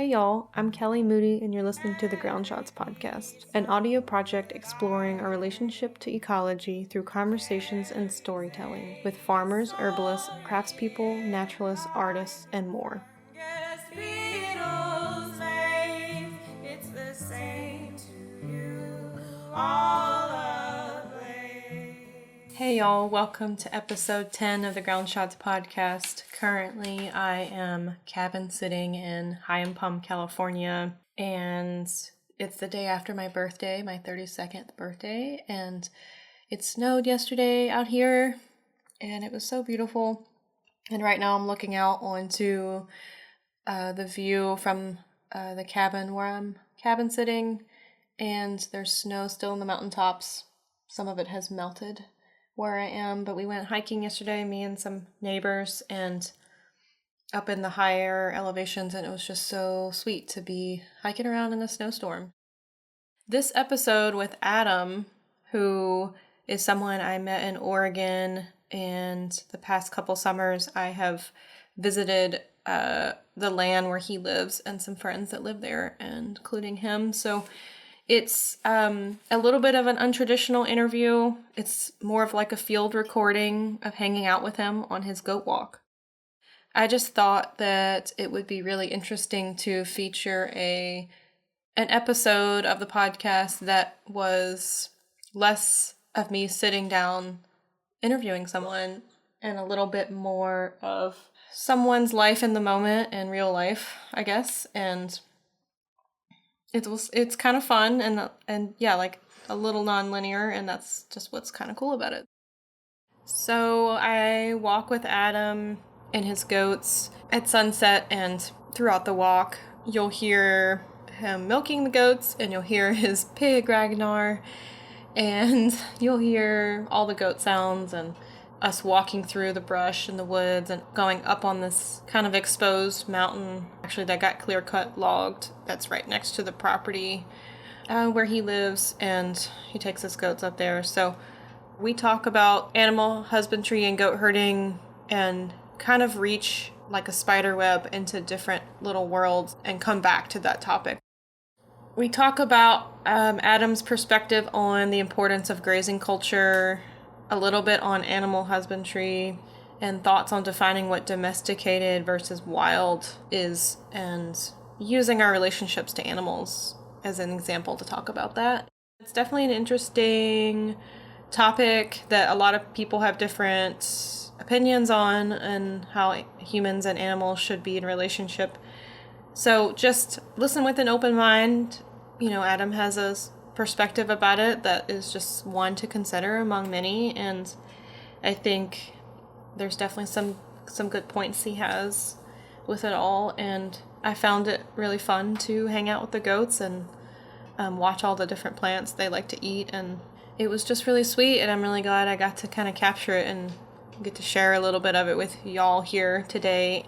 Hey y'all, I'm Kelly Moody and you're listening to the Ground Shots podcast, an audio project exploring our relationship to ecology through conversations and storytelling with farmers, herbalists, craftspeople, naturalists, artists, and more. Hey y'all, welcome to episode 10 of the Ground Shots podcast. Currently, I am cabin sitting in High Palm, California, and it's the day after my birthday, my 32nd birthday, and it snowed yesterday out here, and it was so beautiful. And right now I'm looking out onto the view from the cabin where I'm cabin sitting, and there's snow still in the mountaintops. Some of it has melted where I am, but we went hiking yesterday, me and some neighbors, and up in the higher elevations, and it was just so sweet to be hiking around in a snowstorm. This episode with Adam, who is someone I met in Oregon, and the past couple summers I have visited the land where he lives and some friends that live there, including him. So it's a little bit of an untraditional interview. It's more of like a field recording of hanging out with him on his goat walk. I just thought that it would be really interesting to feature an episode of the podcast that was less of me sitting down interviewing someone and a little bit more of someone's life in the moment and real life, I guess. And it's kind of fun and yeah, like a little non-linear, and that's just what's kind of cool about it. So I walk with Adam and his goats at sunset, and throughout the walk you'll hear him milking the goats, and you'll hear his pig Ragnar, and you'll hear all the goat sounds and us walking through the brush and the woods and going up on this kind of exposed mountain, actually that got clear-cut logged, that's right next to the property where he lives, and he takes his goats up there. So we talk about animal husbandry and goat herding and kind of reach like a spider web into different little worlds and come back to that topic. We talk about Adam's perspective on the importance of grazing culture, a little bit on animal husbandry, and thoughts on defining what domesticated versus wild is, and using our relationships to animals as an example to talk about that. It's definitely an interesting topic that a lot of people have different opinions on, and how humans and animals should be in relationship. So just listen with an open mind. You know, Adam has a perspective about it that is just one to consider among many, and I think there's definitely some good points he has with it all, and I found it really fun to hang out with the goats and watch all the different plants they like to eat, and it was just really sweet, and I'm really glad I got to kind of capture it and get to share a little bit of it with y'all here today.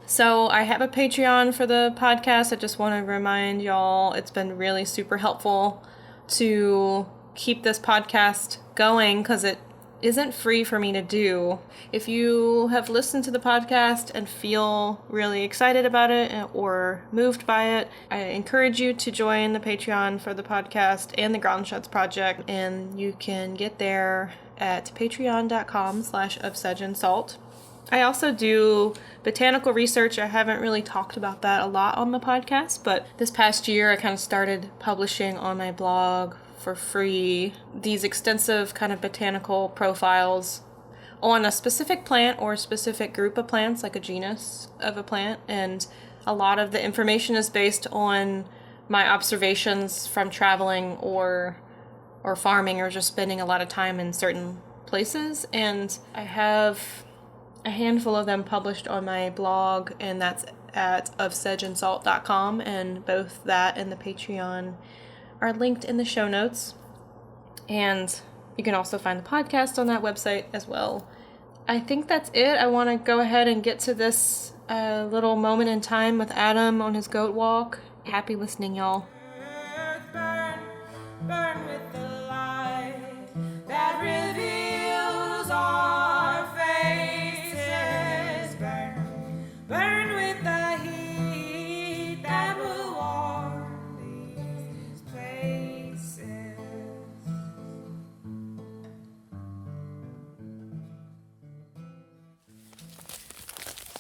So I have a Patreon for the podcast. I just want to remind y'all, it's been really super helpful to keep this podcast going because it isn't free for me to do. If you have listened to the podcast and feel really excited about it or moved by it, I encourage you to join the Patreon for the podcast and the Ground Shots project, and you can get there at patreon.com/ofsedgeandsalt. I also do botanical research. I haven't really talked about that a lot on the podcast, but this past year I kind of started publishing on my blog for free these extensive kind of botanical profiles on a specific plant or a specific group of plants, like a genus of a plant, and a lot of the information is based on my observations from traveling or farming or just spending a lot of time in certain places, and I have a handful of them published on my blog, and that's at ofsedgeandsalt.com, and both that and the Patreon are linked in the show notes, and you can also find the podcast on that website as well. I think that's it. I want to go ahead and get to this little moment in time with Adam on his goat walk. Happy listening, y'all. Burn, burn with the light that reveals our faces. Burn, burn with the heat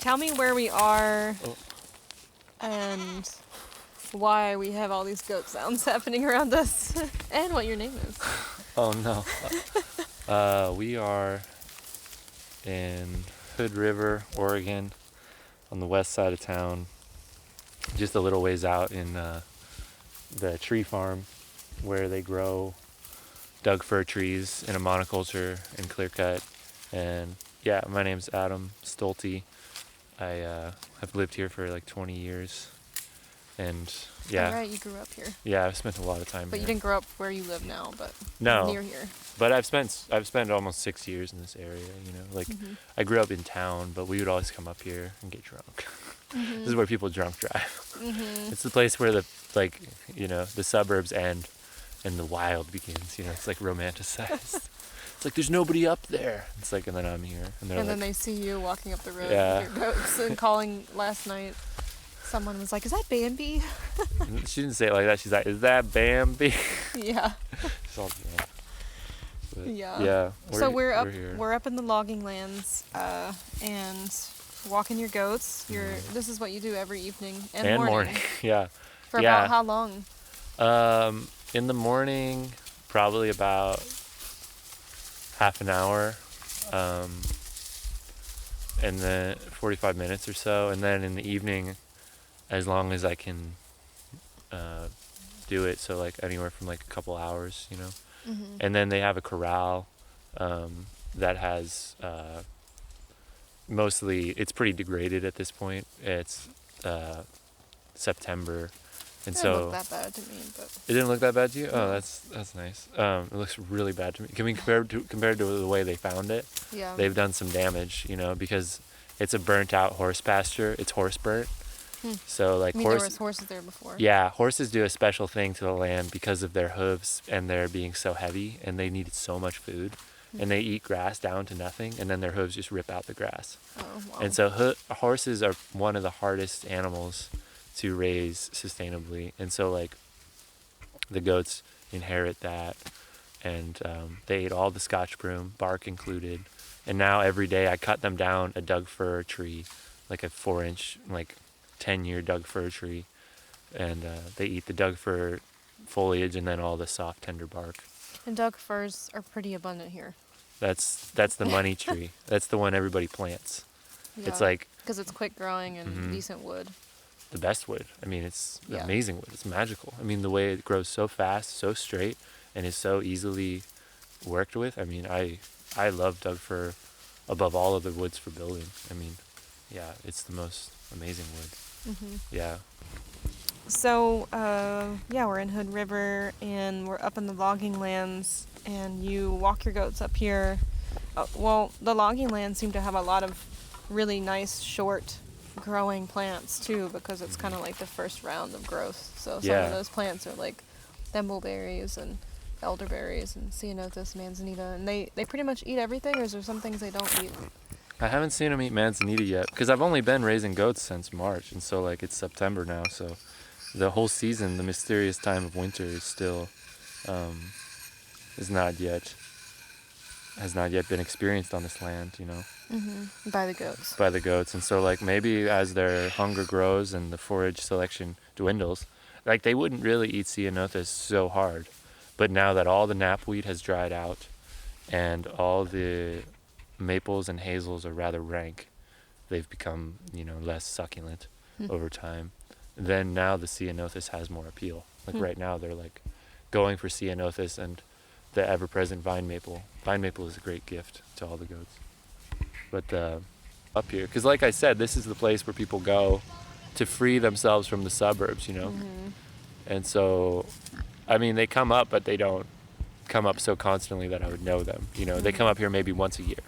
tell me where we are Oh. and why we have all these goat sounds happening around us and what your name is. Oh no. We are in Hood River, Oregon, on the west side of town, just a little ways out in the tree farm where they grow Doug fir trees in a monoculture and clear cut. And yeah, my name's Adam Stolte. I have lived here for like 20 years. And yeah. All right, you grew up here. Yeah, I've spent a lot of time But here. you didn't grow up where you live now, but No. near here. But I've spent almost 6 years in this area, you know. Like I grew up in town, but we would always come up here and get drunk. This is where people drunk drive. It's the place where the suburbs end and the wild begins, you know. It's like romanticized. It's like there's nobody up there. It's like, and then I'm here, and then they see you walking up the road Yeah. with your goats and calling. Last night someone was like, "Is that Bambi?" She didn't say it like that. She's like, "Is that Bambi?" Yeah. She's all drunk. But Yeah. So we're up here. up in the logging lands and walking your goats. This is what you do every evening and morning. Yeah. For about how long? In the morning, probably about half an hour, and then 45 minutes or so, and then in the evening, as long as I can do it, so like anywhere from like a couple hours, you know. And then they have a corral that has mostly, it's pretty degraded at this point. It's September, and It so didn't look that bad to me, but it didn't look that bad to you. No. Oh, that's nice. It looks really bad to me. Can we compared to the way they found it? yeah. They've done some damage, you know, because it's a burnt out horse pasture. It's horse burnt. So like there was horses there before. Yeah, horses do a special thing to the land because of their hooves and their being so heavy, and they needed so much food, and they eat grass down to nothing, and then their hooves just rip out the grass. Oh, wow. And so horses are one of the hardest animals to raise sustainably, and so like the goats inherit that, and they ate all the Scotch Broom, bark included, and now every day I cut them down a Doug fir tree, like a 4-inch, like 10-year Doug fir tree, and they eat the Doug fir foliage and then all the soft tender bark. And Doug firs are pretty abundant here. That's the money tree. That's the one everybody plants. Yeah. It's like because it's quick growing and decent wood. the best wood. I mean, it's Yeah. amazing wood. It's magical. I mean, the way it grows so fast, so straight, and is so easily worked with. I mean, I love Doug fir above all other woods for building. I mean, yeah, it's the most amazing wood. Yeah. So, we're in Hood River, and we're up in the logging lands, and you walk your goats up here. The logging lands seem to have a lot of really nice, short growing plants, too, because it's kind of like the first round of growth. So some of those plants are like thimbleberries and elderberries and ceanothus, manzanita, and they pretty much eat everything, or is there some things they don't eat? I haven't seen them eat manzanita yet, because I've only been raising goats since March, and so like it's September now, so the whole season, the mysterious time of winter, is still has not yet been experienced on this land, you know. By the goats. By the goats, and so like maybe as their hunger grows and the forage selection dwindles, like they wouldn't really eat ceanothus so hard, but now that all the knapweed has dried out and all the maples and hazels are rather rank, they've become, you know, less succulent over time, then now the ceanothus has more appeal. Like right now they're like going for ceanothus and the ever-present vine maple. Vine maple is a great gift to all the goats. But up here, because like I said, this is the place where people go to free themselves from the suburbs, you know. And so I mean, they come up, but they don't come up so constantly that I would know them, you know. They come up here maybe once a year.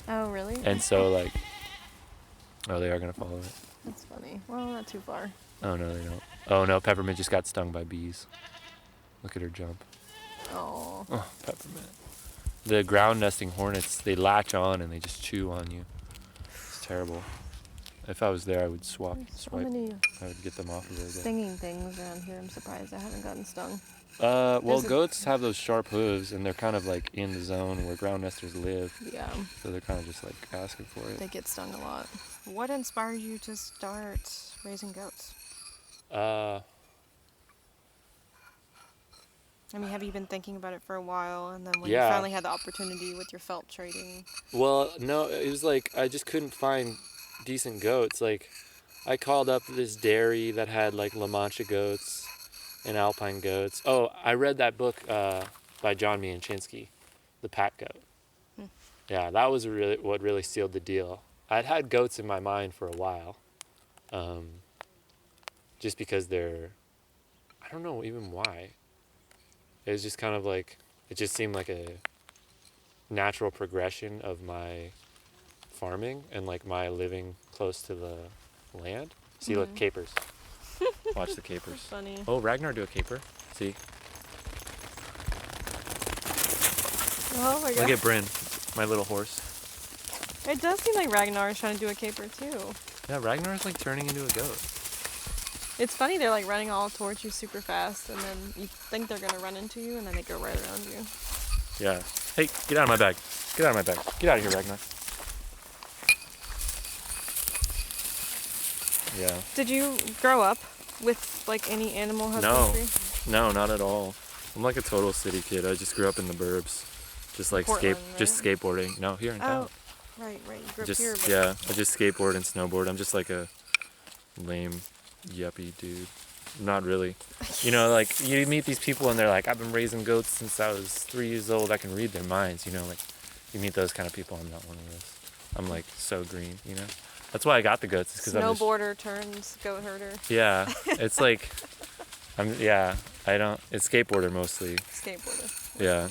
Oh, really? And so, like, oh, they are going to follow it. That's funny. Well, not too far. Oh, no, they don't. Oh, no, Peppermint just got stung by bees. Look at her jump. Oh. Oh, Peppermint. The ground nesting hornets, they latch on and they just chew on you. It's terrible. If I was there, I would There's so swipe. many I would get them off of there. stinging things around here. I'm surprised I haven't gotten stung. Well, goats have those sharp hooves, and they're kind of like in the zone where ground nesters live. Yeah. So they're kind of just like asking for it. They get stung a lot. What inspired you to start raising goats? I mean, have you been thinking about it for a while, and then when you finally had the opportunity with your felt trading? Well, no, it was like I just couldn't find decent goats. Like, I called up this dairy that had like La Mancha goats and Alpine goats. Oh, I read that book by John Mianchinsky, The Pack Goat. Yeah, that was what really sealed the deal. I'd had goats in my mind for a while, just because I don't know even why. It was just kind of like, it just seemed like a natural progression of my farming and like my living close to the land. See, look, capers. Watch the capers. That's funny. Oh, Ragnar do a caper. See? Oh my god. Look at Bryn, my little horse. It does seem like Ragnar is trying to do a caper too. Yeah, Ragnar's like turning into a goat. It's funny, they're like running all towards you super fast, and then you think they're gonna run into you, and then they go right around you. Yeah. Hey, get out of my bag. Get out of my bag. Get out of here, Ragnar. Yeah. Did you grow up with like any animal husbandry? No, not at all. I'm like a total city kid. I just grew up in the burbs. Just like Portland, just skateboarding. No, here in town. Right. You grew up Just here. But yeah, I just skateboard and snowboard. I'm just like a lame yuppie dude. Not really. You know, like you meet these people and they're like, I've been raising goats since I was 3 years old. I can read their minds, you know, like you meet those kind of people. I'm not one of those. I'm like so green, you know. That's why I got the goats. Because snowboarder turns goat herder. Yeah, it's like it's skateboarder mostly. Skateboarder. Yeah.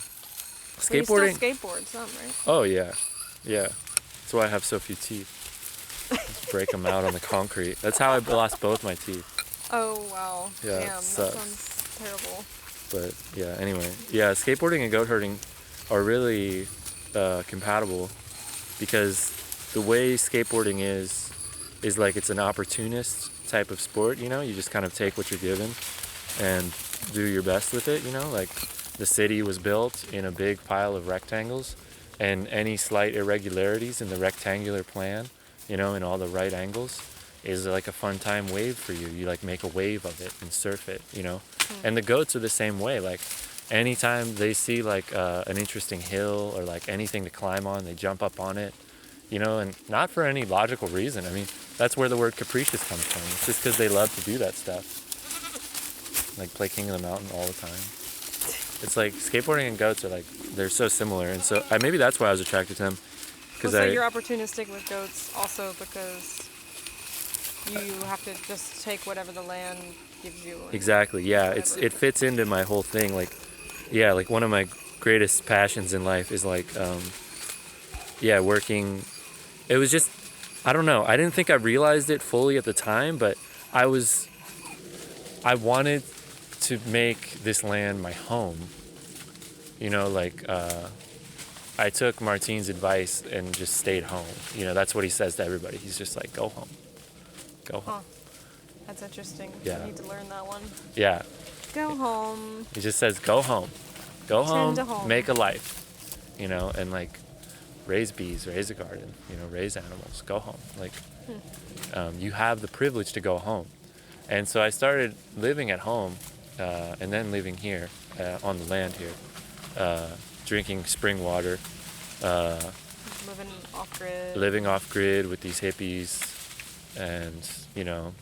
But you still Skateboarding. skateboard some, right? Oh yeah. That's why I have so few teeth. Just break them out on the concrete. That's how I lost both my teeth. Oh wow. Yeah, Damn, that sucks. sounds terrible. But yeah, anyway, skateboarding and goat herding are really compatible, because the way skateboarding is like it's an opportunist type of sport. You know, you just kind of take what you're given and do your best with it. You know, like the city was built in a big pile of rectangles, and any slight irregularities in the rectangular plan, you know, in all the right angles, is like a fun time wave for you. You like make a wave of it and surf it, you know. And the goats are the same way. Like anytime they see like an interesting hill or like anything to climb on, they jump up on it, you know, and not for any logical reason. I mean, that's where the word capricious comes from. It's just because they love to do that stuff. Like play King of the Mountain all the time. It's like skateboarding and goats are like, they're so similar. And so maybe that's why I was attracted to them. So you're opportunistic with goats also because you have to just take whatever the land gives you. Exactly, yeah. It fits into my whole thing. Like, yeah, like one of my greatest passions in life is like, working. It was just, I don't know. I didn't think I realized it fully at the time, but I wanted to make this land my home. You know, like, I took Martin's advice and just stayed home. You know, that's what he says to everybody. He's just like, go home. Go home. Huh. That's interesting. Yeah. I need to learn that one. Yeah. Go home. He just says, go home. Go home, Tend to home. make a life. You know, and like raise bees, raise a garden, you know, raise animals. Go home. Like, you have the privilege to go home. And so I started living at home and then living here on the land here. Drinking spring water, living off grid with these hippies, and you know,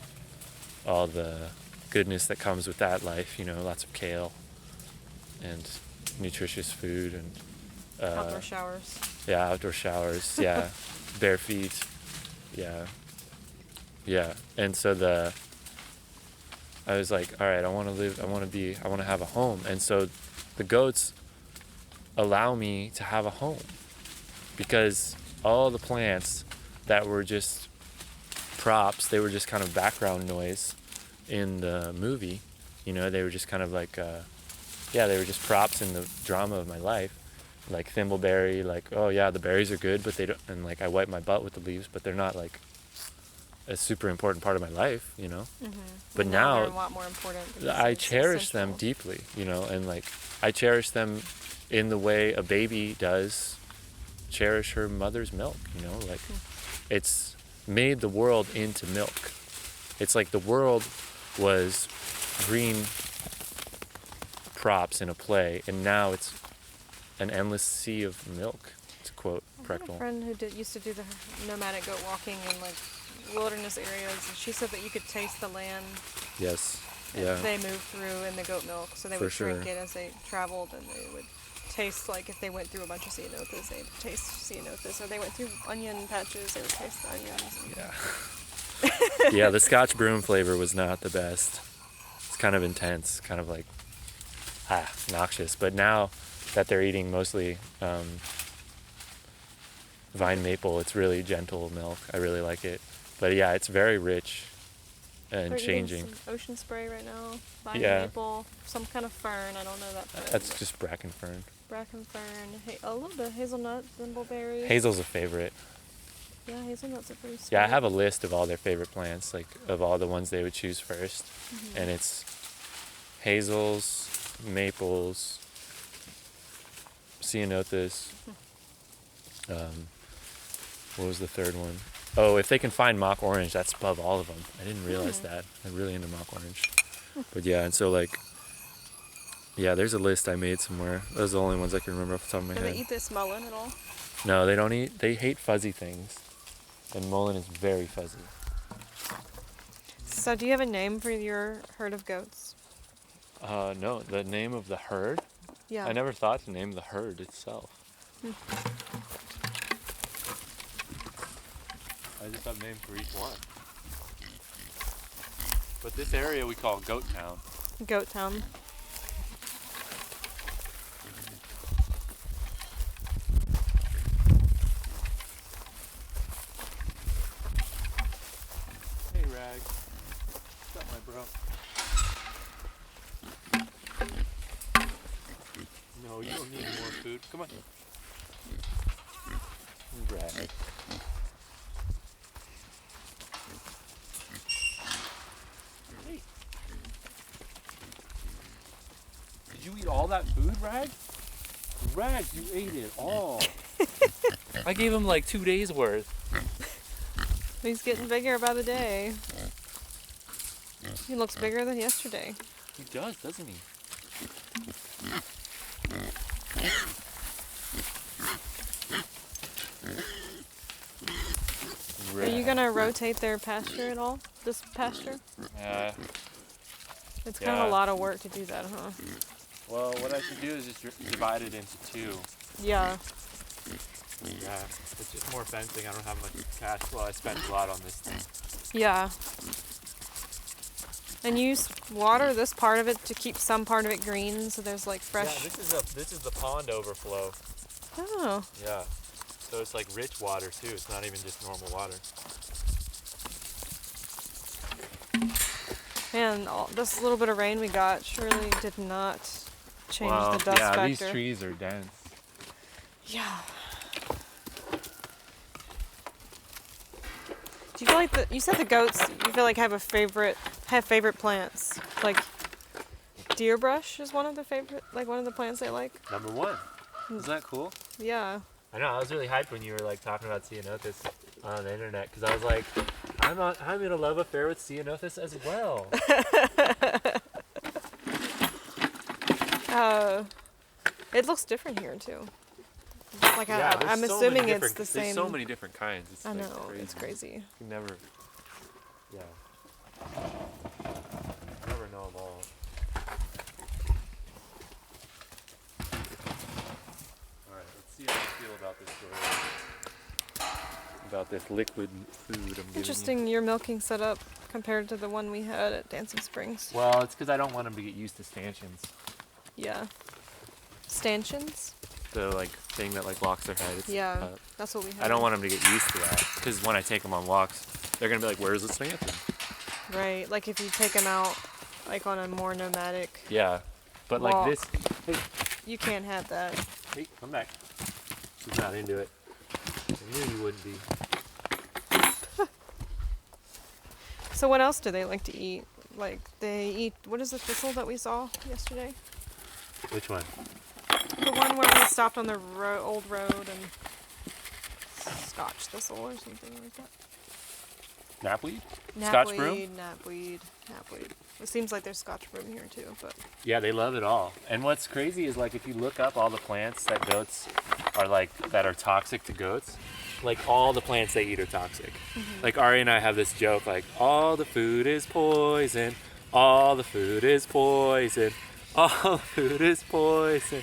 all the goodness that comes with that life. You know, lots of kale and nutritious food and outdoor showers. Yeah, outdoor showers. Yeah, bare feet. Yeah. And so I was like, all right, I want to have a home, and so the goats allow me to have a home, because all the plants that were just props, they were just kind of background noise in the movie, you know. They were just kind of like they were just props in the drama of my life, like thimbleberry, like, oh yeah, the berries are good, but they don't, and like I wipe my butt with the leaves, but they're not like a super important part of my life, But And now they're a lot more important. I cherish them deeply, and like I cherish them in the way a baby does cherish her mother's milk, like it's made the world into milk. It's like the world was green props in a play, and now it's an endless sea of milk, to quote Prechtel. I had a friend who used to do the nomadic goat walking in like wilderness areas, and she said that you could taste the land. Yes. Yeah. They moved through in the goat milk, so they would drink it as they traveled, and they would taste, like if they went through a bunch of ceanothus, they would taste ceanothus, or they went through onion patches, they would taste the onions. Yeah. Yeah, the Scotch Broom flavor was not the best. It's kind of intense, kind of like noxious. But now that they're eating mostly vine maple, it's really gentle milk. I really like it. But yeah, it's very rich and changing. Some ocean spray right now, vine maple, some kind of fern. I don't know that fern. That's just bracken fern. Bracken fern, a little bit of hazelnut, thimbleberry. Hazel's a favorite. Yeah, hazelnuts are pretty sweet. Yeah, I have a list of all their favorite plants, like of all the ones they would choose first. And it's hazels, maples, ceanothus. What was the third one? Oh, if they can find mock orange, that's above all of them. I didn't realize that. I'm really into mock orange. But yeah, and so like, yeah, there's a list I made somewhere. Those are the only ones I can remember off the top of my head. Do they eat this mullein at all? No, they don't eat. They hate fuzzy things. And mullein is very fuzzy. So do you have a name for your herd of goats? No, the name of the herd? Yeah. I never thought to name the herd itself. I just have names for each one. But this area we call Goat Town. Goat Town. Hey, Rag. What's up, my bro? No, you don't need more food. Come on. Rag. Did you eat all that food, Rag? Rag, you ate it all. I gave him like 2 days worth. He's getting bigger by the day. He looks bigger than yesterday. He does, doesn't he? Are you gonna rotate their pasture at all? This pasture? Yeah. It's kind of a lot of work to do that, huh? Well, what I should do is just divide it into two. Yeah. Yeah, it's just more fencing. I don't have much cash flow. I spent a lot on this thing. Yeah. And you water this part of it to keep some part of it green, so there's like fresh. Yeah, this is the pond overflow. Oh. Yeah. So it's like rich water too. It's not even just normal water. Man, this little bit of rain we got surely did not change the dust factor. These trees are dense. Yeah. Do you feel like you said the goats, you feel like have favorite plants? Like deer brush is one of the plants they like? Number one. Isn't that cool? Yeah. I know, I was really hyped when you were like talking about ceanothus on the internet, because I was like, I'm in a love affair with ceanothus as well. It looks different here too. Like yeah, I'm assuming it's the same. There's so many different kinds. It's I know, crazy. it's crazy. You never, yeah. Never know them all. Alright, let's see how I feel about this story. About this liquid food I'm giving you. Interesting, your milking setup compared to the one we had at Dancing Springs. Well, it's because I don't want them to get used to stanchions. Yeah. Stanchions? The like thing that like locks their head. Yeah, that's what we have. I don't want them to get used to that, because when I take them on walks, they're gonna be like, "Where's the stanchion?" Right, like if you take them out, like on a more nomadic. Yeah, but walk, like this. Hey, you can't have that. hey, come back. She's not into it. I knew you wouldn't be. So what else do they like to eat? Like they eat, what is the thistle that we saw yesterday? Which one? The one where we stopped on the old road and Scotch thistle or something like that. Knapweed? Scotch broom? Knapweed. It seems like there's Scotch broom here too, but... Yeah, they love it all. And what's crazy is like if you look up all the plants that goats are like, that are toxic to goats, like all the plants they eat are toxic. Mm-hmm. Like Ari and I have this joke like, all the food is poison, all the food is poison, all the food is poison.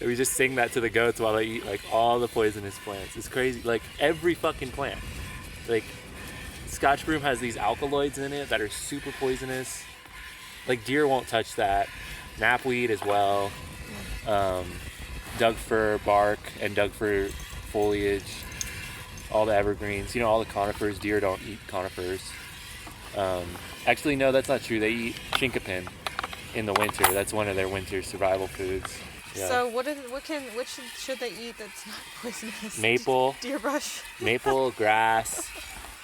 And we just sing that to the goats while they eat like all the poisonous plants. It's crazy. Like every fucking plant. Like Scotch broom has these alkaloids in it that are super poisonous. Like deer won't touch that. Knapweed as well. Doug Fir bark and Doug Fir foliage. All the evergreens. You know, all the conifers. Deer don't eat conifers. Actually, no, that's not true. They eat chinkapin in the winter. That's one of their winter survival foods. Yeah. So which should they eat that's not poisonous? Maple. Deer brush. Maple, grass.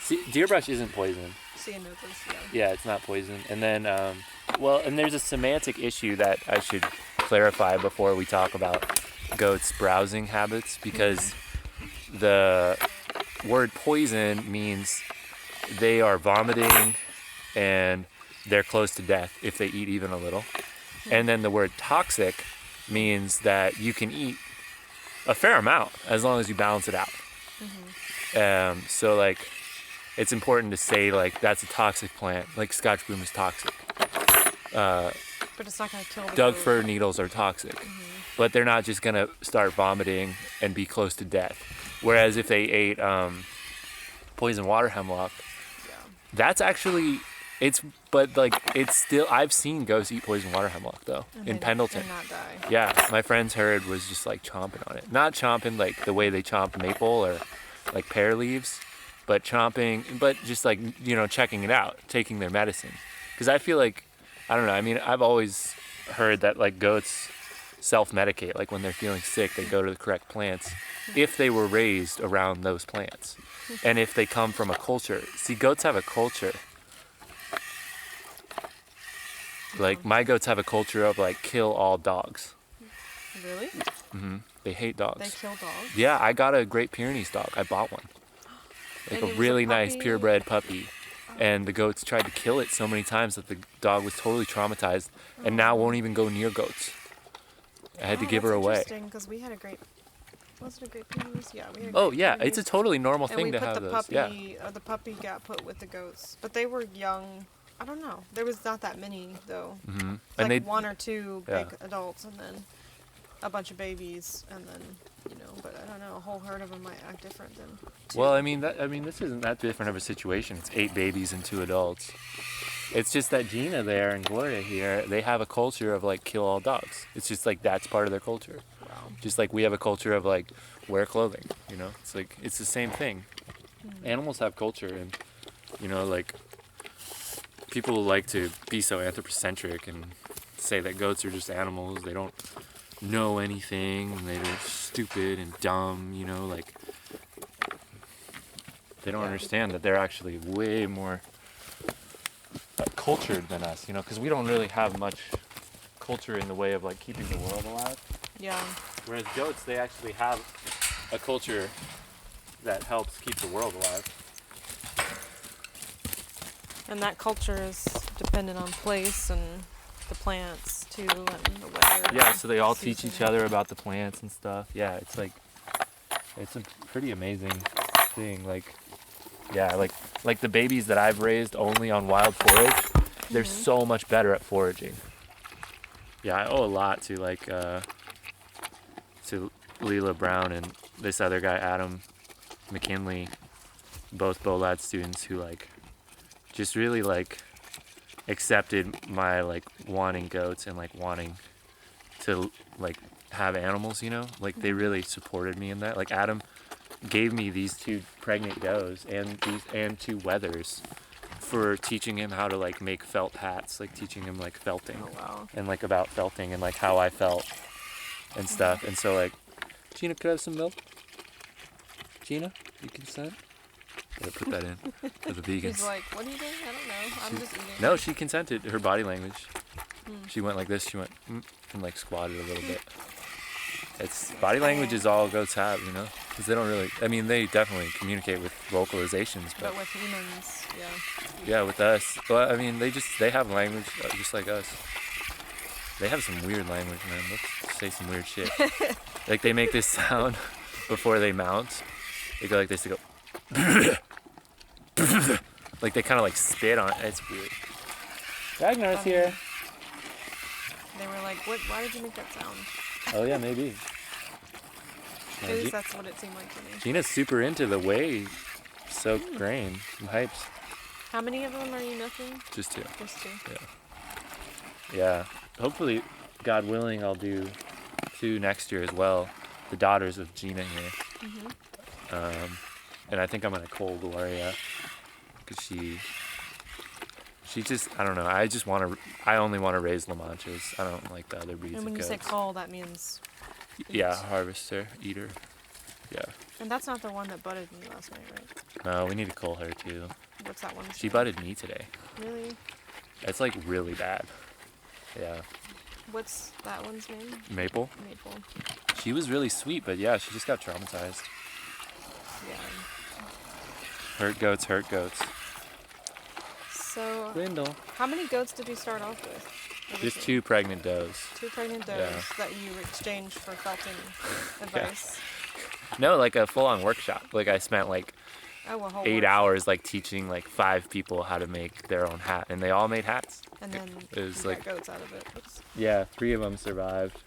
See, deer brush isn't poison. Cianothus, yeah, it's not poison. And then, and there's a semantic issue that I should clarify before we talk about goats' browsing habits, because the word poison means they are vomiting and they're close to death if they eat even a little. And then the word toxic means that you can eat a fair amount as long as you balance it out. So like, it's important to say like that's a toxic plant. Like Scotch broom is toxic. But it's not going to kill the Doug goat. Fir needles are toxic, but they're not just going to start vomiting and be close to death. Whereas if they ate poison water hemlock, that's actually it's still, I've seen goats eat poison water hemlock though in Pendleton. And not die. Yeah, my friend's herd was just like chomping on it. Not chomping like the way they chomp maple or like pear leaves, but chomping, but just like, you know, checking it out, taking their medicine. Because I feel like, I don't know, I mean, I've always heard that like goats self-medicate, like when they're feeling sick, they go to the correct plants if they were raised around those plants. And if they come from a culture. See, goats have a culture. Like my goats have a culture of like kill all dogs. Really? Mm-hmm. They hate dogs. They kill dogs? Yeah, I got a Great Pyrenees dog. I bought one. Like a really nice purebred puppy. And the goats tried to kill it so many times that the dog was totally traumatized and now won't even go near goats. I had to give her away. Interesting, because we had a Great... Was it a Great Pyrenees? Yeah, we had a Great yeah, Pyrenees. it's a totally normal thing to have those. The puppy got put with the goats. But they were young. I don't know. There was not that many, though. Mm-hmm. And like one or two big adults and then a bunch of babies and then, you know, but I don't know, a whole herd of them might act different than two. Well, I mean, this isn't that different of a situation. It's 8 babies and 2 adults. It's just that Gina there and Gloria here, they have a culture of like kill all dogs. It's just like that's part of their culture. Wow. Just like we have a culture of like wear clothing, you know? It's like, it's the same thing. Animals have culture, and, you know, like people like to be so anthropocentric and say that goats are just animals. They don't know anything, and they're stupid and dumb, you know, like they don't understand that they're actually way more cultured than us, you know, because we don't really have much culture in the way of like keeping the world alive. Yeah. Whereas goats, they actually have a culture that helps keep the world alive. And that culture is dependent on place and the plants too, and the weather. Yeah, so they all teach each other about the plants and stuff. Yeah, it's like, it's a pretty amazing thing. Like, yeah, like the babies that I've raised only on wild forage, they're so much better at foraging. Yeah, I owe a lot to like, to Leela Brown and this other guy, Adam McKinley, both Bolad students who like, just really like accepted my like wanting goats and like wanting to like have animals, you know, like they really supported me in that. Like Adam gave me these 2 pregnant does and 2 wethers for teaching him how to like make felt hats, like teaching him like felting. Oh, wow. And like about felting and like how I felt and stuff. And so like, Gina, could I have some milk? Gina, you consent? Gotta put that in for the vegans. He's like, what are you doing? I don't know. I'm just eating. No, she consented. Her body language. She went like this. She went and like squatted a little bit. It's body language is all goats have, you know, because they don't really. I mean, they definitely communicate with vocalizations, but with humans, yeah. Yeah, with us. But I mean, they have language just like us. They have some weird language, man. Let's say some weird shit. Like they make this sound before they mount. They go like this. They go. Like they kind of like spit on it. It's weird. Ragnar's here. They were like, "What? Why did you make that sound?" Oh yeah, maybe. At least that's what it seemed like to me. Gina's super into the whey soaked grain and hypes. How many of them are you milking? Just 2. Just 2. Yeah. Hopefully, God willing, I'll do 2 next year as well. The daughters of Gina here. And I think I'm gonna cull Gloria because she just, I don't know. I only want to raise La Manchas. I don't like the other breeds of goats. And when you say cull, that means Yeah, harvester, eater. Yeah. And that's not the one that butted me last night, right? No, we need to cull her too. What's that one? She butted me today. Really? It's like really bad. Yeah. What's that one's name? Maple. Maple. She was really sweet, but yeah, she just got traumatized. Yeah. Hurt goats, hurt goats. So, Dwindle. how many goats did you start off with? Just 2 pregnant does. 2 pregnant does that you exchanged for felting advice. No, like a full-on workshop. Like I spent like Oh, a whole 8 workshop. hours like teaching like 5 people how to make their own hat, and they all made hats. And then It was you like got goats out of it. Oops. Yeah, 3 of them survived.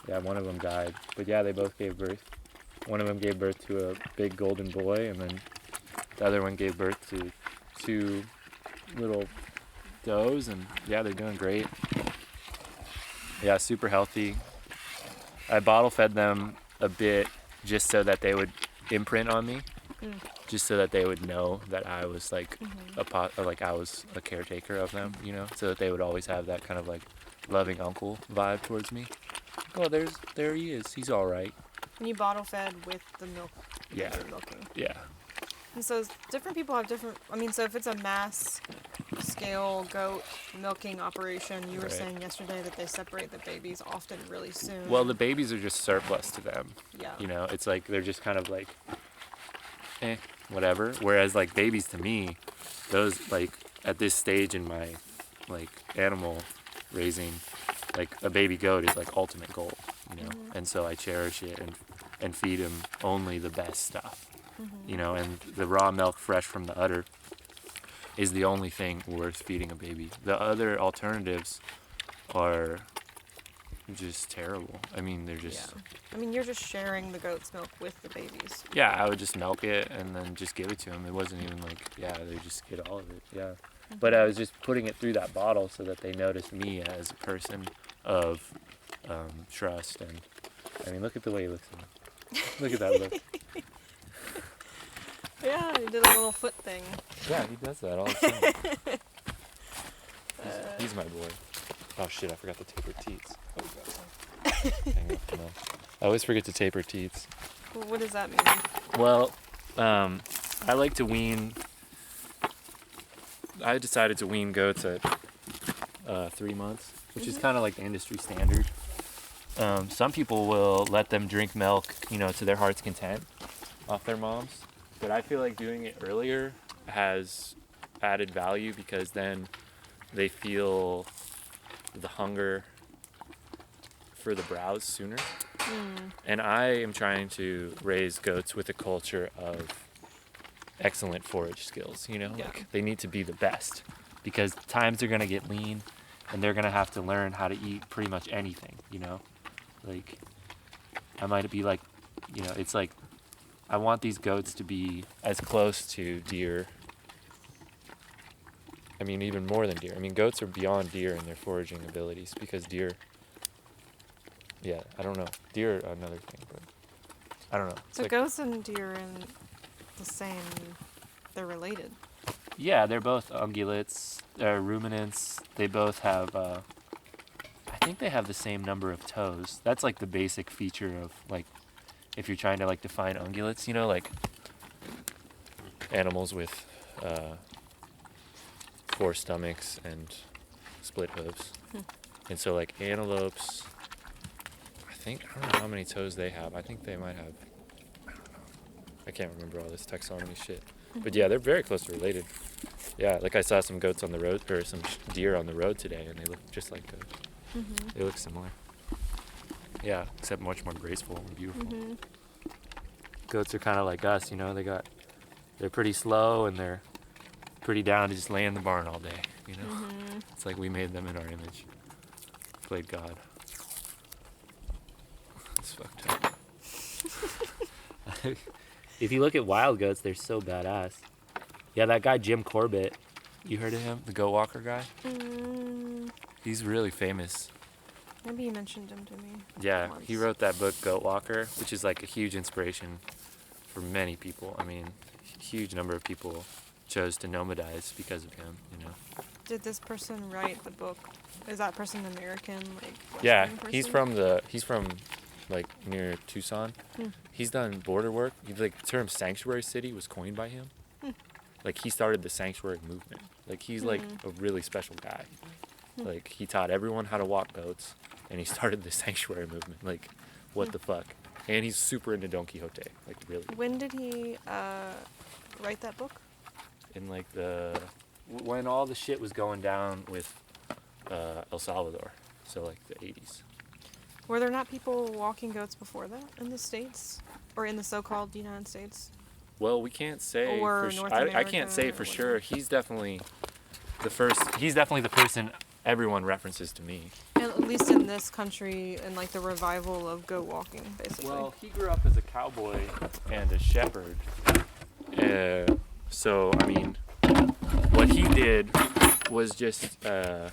Yeah, 1 of them died. But yeah, they both gave birth. One of them gave birth to a big golden boy, and then the other one gave birth to 2 little does, and yeah, they're doing great. Yeah, super healthy. I bottle fed them a bit just so that they would imprint on me, just so that they would know that I was like I was a caretaker of them, you know, so that they would always have that kind of like loving uncle vibe towards me. Oh, there he is. He's all right. And you bottle fed with the milk Yeah. that you're milking. Yeah. And so different people have different, I mean, so if it's a mass scale goat milking operation, you were Right. saying yesterday that they separate the babies often really soon. Well, the babies are just surplus to them. Yeah. You know, it's like they're just kind of like, whatever. Whereas like babies to me, those like at this stage in my like animal raising, like a baby goat is like ultimate goal, you know. And so I cherish it and feed him only the best stuff, you know. And the raw milk fresh from the udder is the only thing worth feeding a baby. The other alternatives are just terrible. I mean, they're just... Yeah. I mean, you're just sharing the goat's milk with the babies. Yeah, I would just milk it and then just give it to them. It wasn't even like, they just get all of it, yeah. But I was just putting it through that bottle so that they noticed me as a person of trust. And, I mean, look at the way he looks at me. Look at that look. Yeah, you did a little foot thing. Yeah, he does that all the time. He's my boy. Oh shit, I forgot to tape her teats. Oh, hang up, no. I always forget to tape her teats. Well, what does that mean? Well, I like to wean. I decided to wean goats at 3 months, which is kind of like the industry standard. Some people will let them drink milk, you know, to their heart's content off their moms. But I feel like doing it earlier has added value because then they feel the hunger for the browse sooner. And I am trying to raise goats with a culture of excellent forage skills, you know? Yeah. Like they need to be the best because times are going to get lean and they're going to have to learn how to eat pretty much anything, you know? Like I might be like, you know, it's like I want these goats to be as close to deer. I mean, even more than deer. I mean, goats are beyond deer in their foraging abilities because deer, I don't know. Deer are another thing, but I don't know. It's So like, goats and deer are the same, they're related. yeah, they're both ungulates, they're ruminants. They both have, I think they have the same number of toes. That's like the basic feature of like, if you're trying to like define ungulates, you know, like animals with 4 stomachs and split hooves. And so like antelopes, I don't know how many toes they have. I think they might have, I don't know. I can't remember all this taxonomy shit. But yeah, they're very closely related. Yeah, like I saw some goats on the road, or some deer on the road today, and they look just like goats. They look similar. Yeah, except much more graceful and beautiful. Goats are kind of like us, you know. They're pretty slow, and they're pretty down to just lay in the barn all day, you know. It's like we made them in our image. Played God. It's fucked up. If you look at wild goats, they're so badass. Yeah, that guy Jim Corbett, you heard of him? The goat walker guy? He's really famous. Maybe you mentioned him to me. Yeah, once. he wrote that book, Goat Walker, which is like a huge inspiration for many people. I mean, huge number of people chose to nomadize because of him, you know. Did this person write the book? Is that person American? Like Yeah, Western he's from like near Tucson. He's done border work. Like the term sanctuary city was coined by him. Like he started the sanctuary movement. Like he's like a really special guy. Like he taught everyone how to walk goats, and he started the sanctuary movement. Like, what the fuck? And he's super into Don Quixote. Like really. When did he write that book? In like when all the shit was going down with El Salvador, so like the 80s. Were there not people walking goats before that in the States? Or in the so-called United States? Well, we can't say Or for North I can't say America for or sure. He's definitely the person everyone references to me. At least in this country, in like the revival of goat walking, basically. Well, he grew up as a cowboy and a shepherd. So, I mean, what he did was just a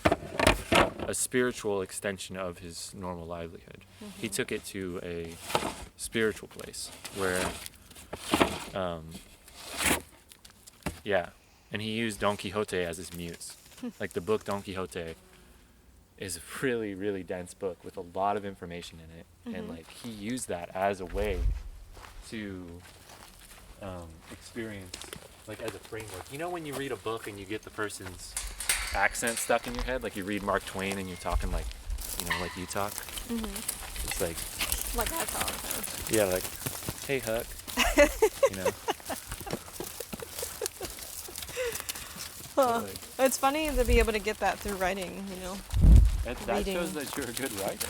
spiritual extension of his normal livelihood. He took it to a spiritual place where, and he used Don Quixote as his muse. Like the book Don Quixote is a really, really dense book with a lot of information in it. And like he used that as a way to experience, like as a framework. You know when you read a book and you get the person's accent stuck in your head? Like you read Mark Twain and you're talking like, you know, like you talk? It's like... Like I talk. Yeah, like, hey Huck. You know? Huh. It's funny to be able to get that through writing, you know? That shows that you're a good writer.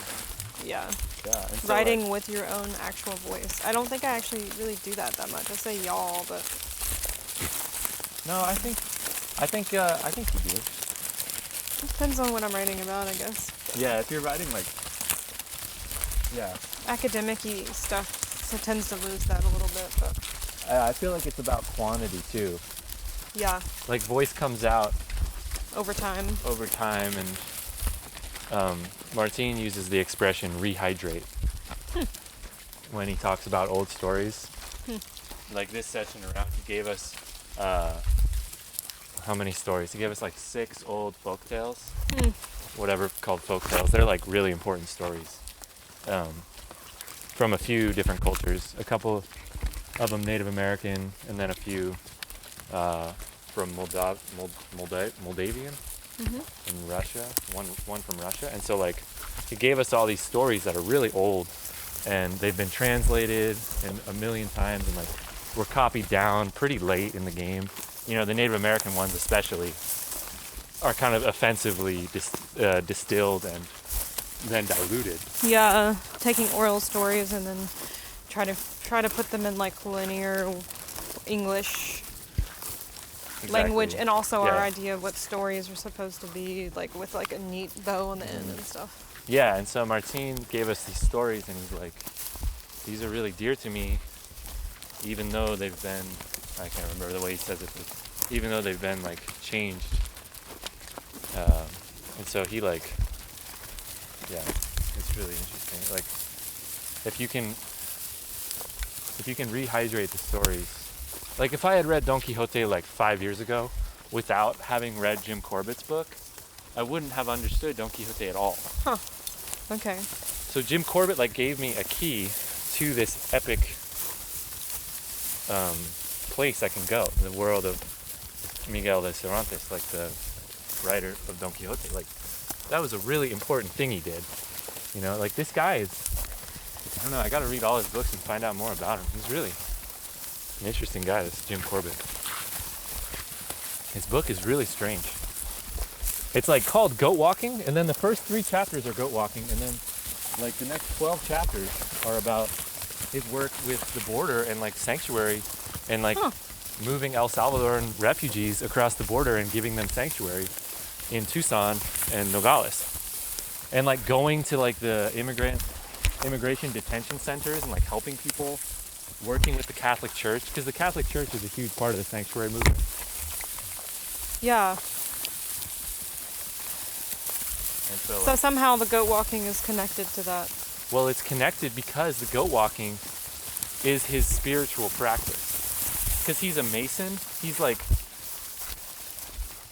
Yeah. Yeah. So Writing with your own actual voice. I don't think I actually really do that much. I say y'all, but... No, I think you do. Depends on what I'm writing about, I guess. Yeah, if you're writing like... Yeah. Academic-y stuff tends to lose that a little bit, but... I feel like it's about quantity too. Yeah. Like voice comes out Over time, and Martìn uses the expression rehydrate when he talks about old stories. Like this session around, he gave us how many stories? He gave us like 6 old folk tales, whatever called folk tales. They're like really important stories from a few different cultures. A couple of them Native American, and then a few from Moldavian in Russia, one from Russia. And so like he gave us all these stories that are really old, and they've been translated and a million times, and like were copied down pretty late in the game. You know, the Native American ones especially are kind of offensively distilled and then diluted. yeah, taking oral stories and then try to put them in like linear English language, and also our idea of what stories are supposed to be, like with like a neat bow on the end and stuff. Yeah, and so Martìn gave us these stories, and he's like, these are really dear to me, even though they've been, I can't remember the way he says it, but even though they've been like changed. And so he like, yeah, it's really interesting. Like, if you can rehydrate the stories. Like if I had read Don Quixote like 5 years ago without having read Jim Corbett's book, I wouldn't have understood Don Quixote at all. Huh. Okay. So Jim Corbett like gave me a key to this epic place I can go in the world of Miguel de Cervantes, like the writer of Don Quixote. Like, that was a really important thing he did. You know, like, this guy is, I don't know, I gotta read all his books and find out more about him. He's really an interesting guy, this Jim Corbett. His book is really strange. It's like called Goatwalking, and then the first 3 chapters are Goatwalking, and then like the next 12 chapters are about his work with the border and like sanctuary and like moving El Salvadoran refugees across the border and giving them sanctuary in Tucson and Nogales. And like going to like the immigration detention centers and like helping people, working with the Catholic Church, because the Catholic Church is a huge part of the sanctuary movement. Yeah. And so somehow the goat walking is connected to that. Well, it's connected because the goat walking is his spiritual practice. Because he's a Mason, he's like,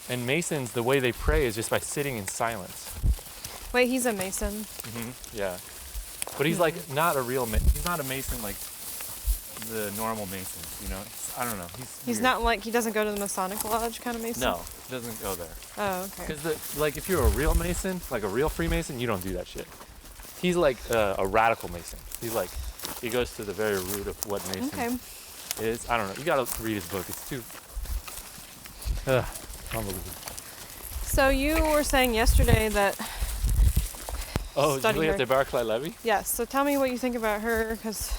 and Masons, the way they pray is just by sitting in silence. Wait, he's a Mason? Mm-hmm. Yeah. But he's like not a real Mason. He's not a Mason like the normal Mason, you know? I don't know. He's not like, he doesn't go to the Masonic Lodge kind of Mason? No, he doesn't go there. Oh, okay. Because like if you're a real Mason, like a real Freemason, you don't do that shit. He's like a radical Mason. He's like, he goes to the very root of what Mason is. I don't know. You gotta read his book. It's too unbelievable. So you were saying yesterday that... Oh, Juliette de Bairacli Levy? Yes. So tell me what you think about her, because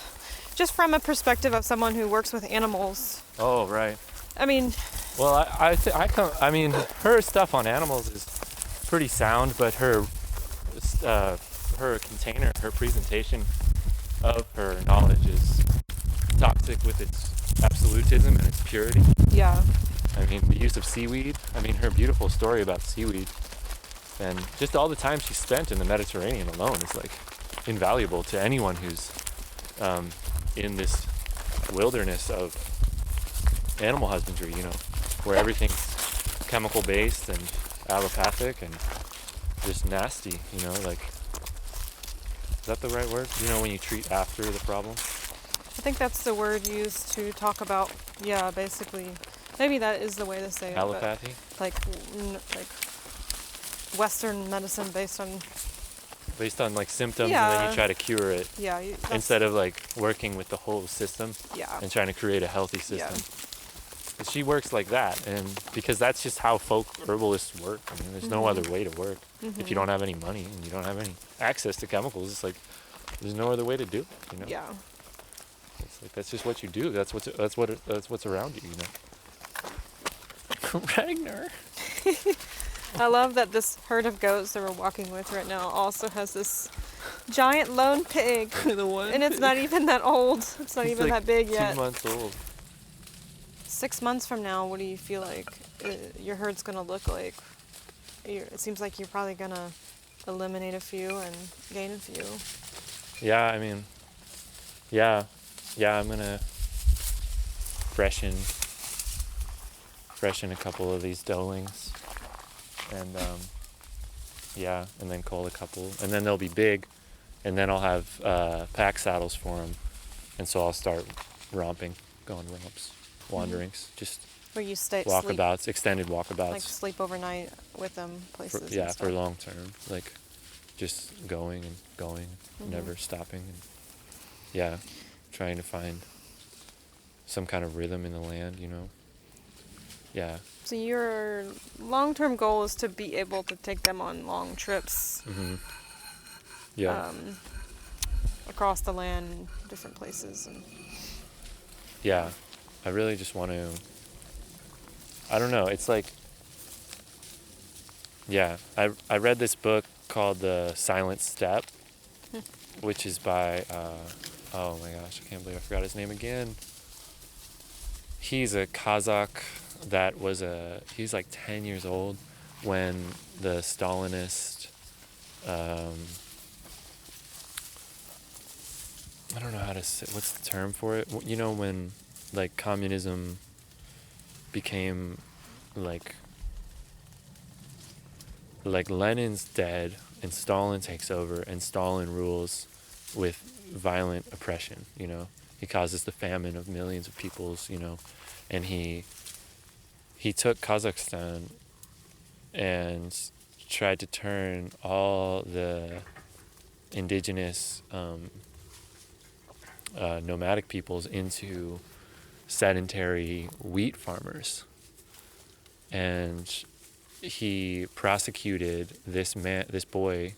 just from a perspective of someone who works with animals. Oh, right. I mean... Well, I mean, her stuff on animals is pretty sound, but her container, her presentation of her knowledge is toxic with its absolutism and its purity. Yeah. I mean, the use of seaweed. I mean, her beautiful story about seaweed and just all the time she spent in the Mediterranean alone is like invaluable to anyone who's in this wilderness of animal husbandry, you know, where everything's chemical based and allopathic and just nasty, you know, like, is that the right word? You know, when you treat after the problem? I think that's the word used to talk about, yeah, basically, maybe that is the way to say it. Allopathy? Like Western medicine based on like symptoms, and then you try to cure it. Yeah. Instead of like working with the whole system. Yeah. And trying to create a healthy system. Yeah. She works like that, and because that's just how folk herbalists work. I mean, there's no other way to work. If you don't have any money and you don't have any access to chemicals, it's like there's no other way to do it, you know? Yeah. It's like that's just what you do. That's what's around you, you know. Ragnar. I love that this herd of goats that we're walking with right now also has this giant lone pig. And it's not even that old. It's not even that big yet. 2 months old. 6 months from now, what do you feel like your herd's going to look like? It seems like you're probably going to eliminate a few and gain a few. Yeah, I mean, yeah, I'm going to freshen a couple of these doelings. And and then cull a couple, and then they'll be big, and then I'll have pack saddles for them, and so I'll start romping, going romps, wanderings, just where you walkabouts, extended walkabouts, like sleep overnight with them places. For long term, like just going and going, never stopping, and trying to find some kind of rhythm in the land, you know. Yeah. So your long-term goal is to be able to take them on long trips. Yeah. Across the land, different places. And yeah, I really just want to. I don't know. It's like. Yeah, I read this book called The Silent Step, which is by. Oh my gosh, I can't believe I forgot his name again. He's a Kazakh. He's like 10 years old when the Stalinist, I don't know how to say, what's the term for it? You know, when like communism became like Lenin's dead and Stalin takes over and Stalin rules with violent oppression, you know. He causes the famine of millions of peoples, you know. and he took Kazakhstan and tried to turn all the indigenous nomadic peoples into sedentary wheat farmers. And he prosecuted this boy's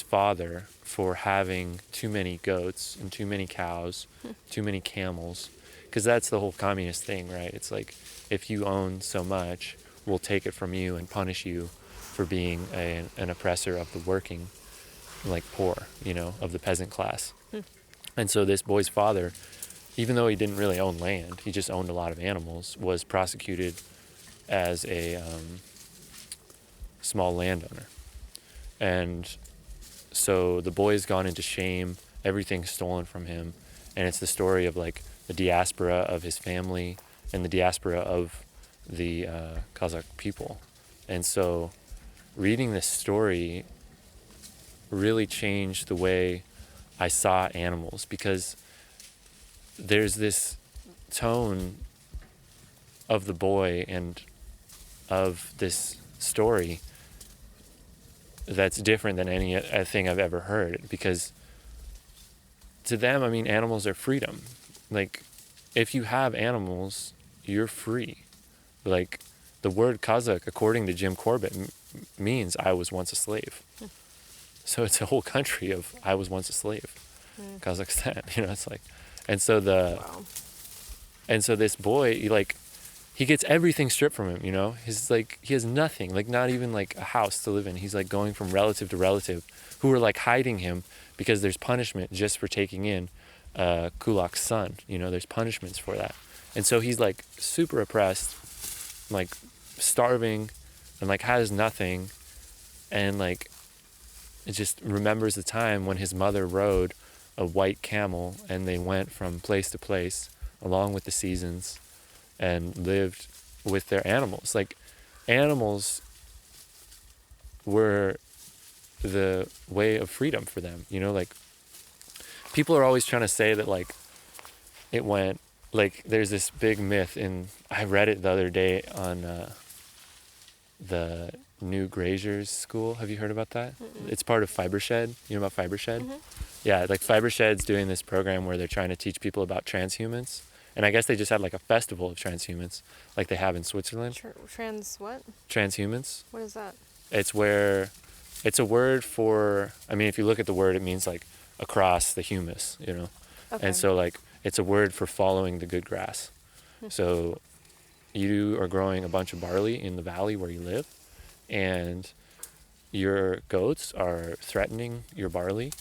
father for having too many goats and too many cows, too many camels, because that's the whole communist thing, right? It's like, if you own so much, we'll take it from you and punish you for being an oppressor of the working, like poor, of the peasant class. And so this boy's father, even though he didn't really own land, he just owned a lot of animals, was prosecuted as a small landowner. And so the boy's gone into shame, everything's stolen from him, and it's the story of like the diaspora of his family and the diaspora of the Kazakh people. And so reading this story really changed the way I saw animals, because there's this tone of the boy and of this story that's different than anything I've ever heard, because to them, I mean, animals are freedom. Like, if you have animals, you're free. Like, the word Kazakh, according to Jim Corbett, means I was once a slave. So it's a whole country of I was once a slave. Kazakhstan, it's like, and so and so this boy, he gets everything stripped from him, he's like, he has nothing, like not even like a house to live in. He's like going from relative to relative who are like hiding him because there's punishment just for taking in Kulak's son, there's punishments for that. And so he's like super oppressed, like starving, and like has nothing, and like it just remembers the time when his mother rode a white camel and they went from place to place along with the seasons and lived with their animals. Like, animals were the way of freedom for them, like people are always trying to say that like it went, like there's this big myth I read it the other day on the New Grazers School. Have you heard about that? Mm-mm. It's part of Fibershed. You know about Fibershed? Mm-hmm. Yeah, like Fibershed's doing this program where they're trying to teach people about transhumans. And I guess they just had like a festival of transhumans, like they have in Switzerland. Trans what? Transhumans. What is that? It's a word for, I mean, if you look at the word, it means like across the humus, Okay. And so like, it's a word for following the good grass. So you are growing a bunch of barley in the valley where you live, and your goats are threatening your barley.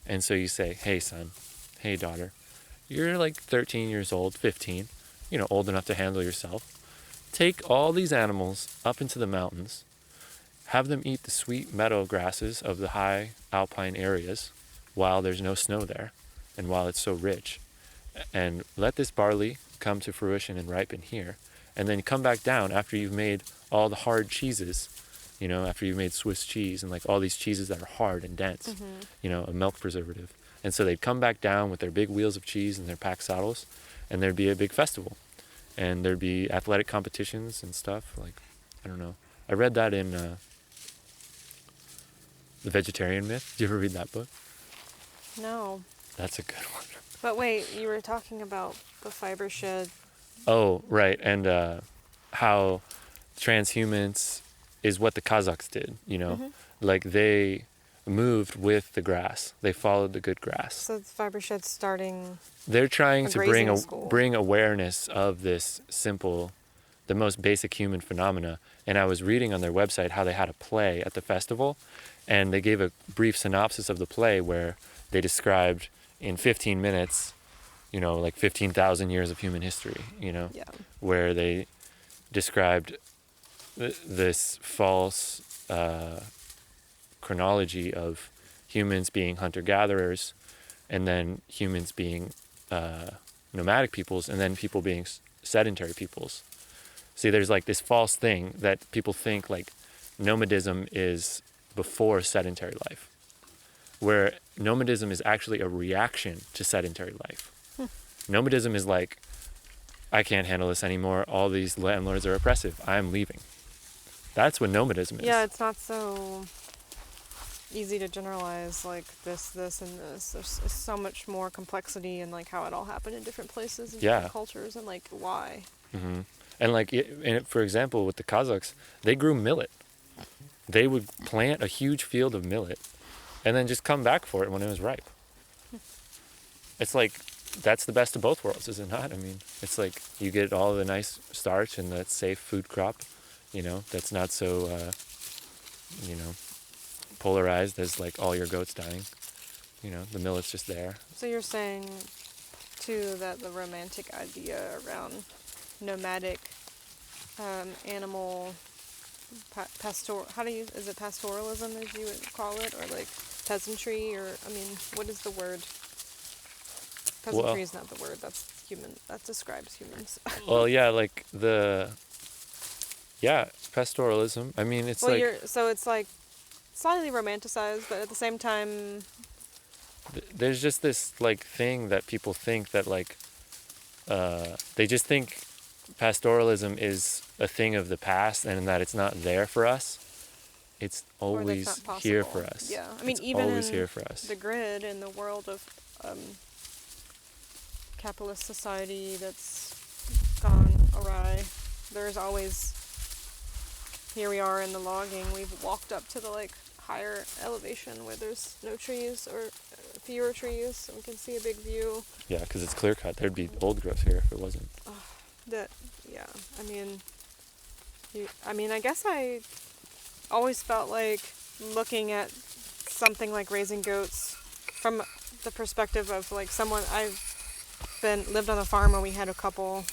And so you say, hey son, hey daughter, you're like 13 years old, 15, old enough to handle yourself. Take all these animals up into the mountains, have them eat the sweet meadow grasses of the high alpine areas while there's no snow there and while it's so rich. And let this barley come to fruition and ripen here. And then come back down after you've made all the hard cheeses, after you've made Swiss cheese and like all these cheeses that are hard and dense, a milk preservative. And so they'd come back down with their big wheels of cheese and their pack saddles, and there'd be a big festival. And there'd be athletic competitions and stuff. Like, I don't know. I read that in The Vegetarian Myth. Did you ever read that book? No. That's a good one. But wait, you were talking about the Fibershed. Oh, right. And how transhumance is what the Kazakhs did, Like, they moved with the grass. They followed the good grass. So the Fibershed's starting... They're trying to bring awareness of this simple, the most basic human phenomena. And I was reading on their website how they had a play at the festival, and they gave a brief synopsis of the play where they described in 15 minutes, like 15,000 years of human history, where they described this false chronology of humans being hunter-gatherers, and then humans being nomadic peoples, and then people being sedentary peoples. See, there's like this false thing that people think like nomadism is before sedentary life, where nomadism is actually a reaction to sedentary life. Nomadism is like I can't handle this anymore. All these landlords are oppressive. I'm leaving. That's what nomadism is. Yeah, it's not so easy to generalize like this, and this. There's so much more complexity in like how it all happened in different places and different cultures and like why. Mm-hmm. And like, for example, with the Kazakhs, they grew millet. They would plant a huge field of millet and then just come back for it when it was ripe. It's like, that's the best of both worlds, is it not? I mean, it's like you get all the nice starch and that safe food crop, you know, that's not so, you know, polarized as like all your goats dying. You know, the millet's just there. So you're saying, too, that the romantic idea around nomadic animal is it pastoralism as you would call it, or like peasantry, or I mean, what is the word? Peasantry is not the word. That's human. That describes humans. Well, yeah, like pastoralism. I mean, it's so it's like slightly romanticized, but at the same time, there's just this like thing that people think that like they just think pastoralism is a thing of the past and that it's not there for us. It's always here for us. Yeah, I mean, it's even always in here for us. The grid in the world of capitalist society that's gone awry, there's always, here we are in the logging, we've walked up to the like higher elevation where there's no trees or fewer trees, so we can see a big view. Yeah, because it's clear cut. There'd be old growth here if it wasn't. I mean, I guess I always felt like looking at something like raising goats from the perspective of like someone, I've lived on a farm where we had a couple,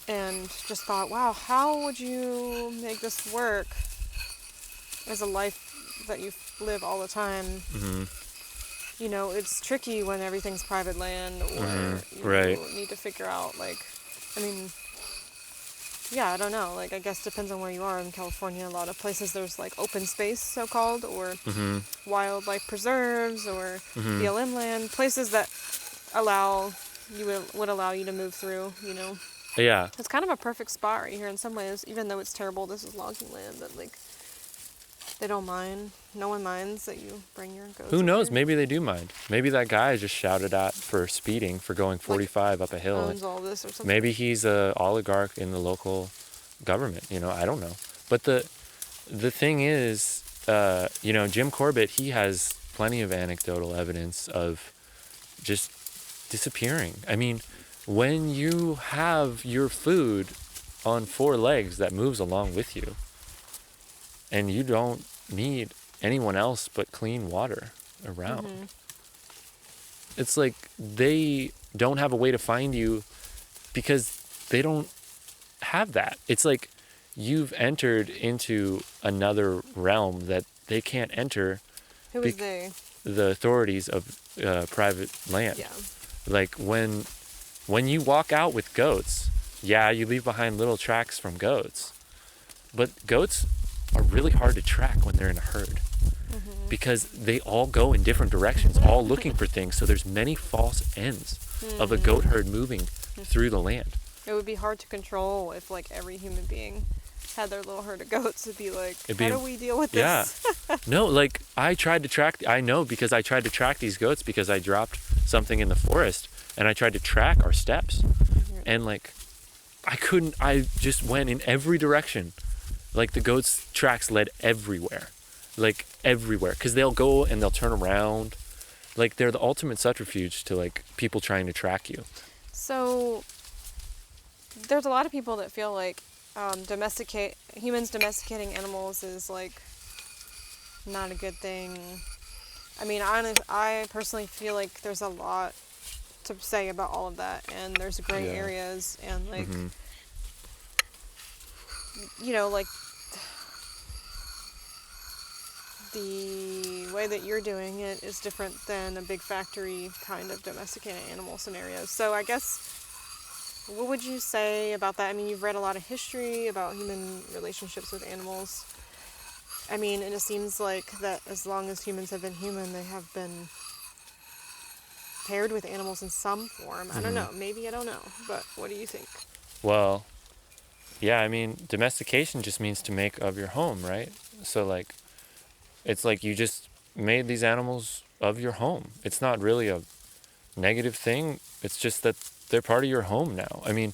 and just thought, wow, how would you make this work as a life that you live all the time? Mm-hmm. You know, it's tricky when everything's private land, or you need to figure out, like, I mean, yeah, I don't know. Like, I guess depends on where you are in California. A lot of places there's like open space, so-called, or wildlife preserves, or BLM land, places that would allow you to move through, you know. Yeah. It's kind of a perfect spot right here in some ways, even though it's terrible. This is logging land, but like, they don't mind. No one minds that you bring your goats. Who knows? Here. Maybe they do mind. Maybe that guy just shouted at for speeding for going 45 up a hill. Owns all this or something. Maybe he's a oligarch in the local government. You know, I don't know. But the thing is, you know, Jim Corbett, he has plenty of anecdotal evidence of just disappearing. I mean, when you have your food on 4 legs that moves along with you, and you don't need anyone else but clean water around. It's like they don't have a way to find you because they don't have that. It's like you've entered into another realm that they can't enter. Who is they? The authorities of private land. Yeah. Like when you walk out with goats, yeah, you leave behind little tracks from goats. But goats are really hard to track when they're in a herd because they all go in different directions, all looking for things. So there's many false ends of a goat herd moving through the land. It would be hard to control if like every human being had their little herd of goats. It'd be like, how do we deal with this? Yeah. No, like I tried to track these goats because I dropped something in the forest and I tried to track our steps. And like I just went in every direction. Like the goats' tracks led everywhere, because they'll go and they'll turn around. Like they're the ultimate subterfuge to like people trying to track you. So there's a lot of people that feel like humans domesticating animals is like not a good thing. I mean, I personally feel like there's a lot to say about all of that, and there's gray areas, and like you know, like the way that you're doing it is different than a big factory kind of domesticated animal scenario. So I guess, what would you say about that? I mean, you've read a lot of history about human relationships with animals. I mean, and it seems like that as long as humans have been human, they have been paired with animals in some form. I don't know. Maybe I don't know. But what do you think? Well, yeah, I mean, domestication just means to make of your home, right? So, like, it's like you just made these animals of your home. It's not really a negative thing. It's just that they're part of your home now. I mean,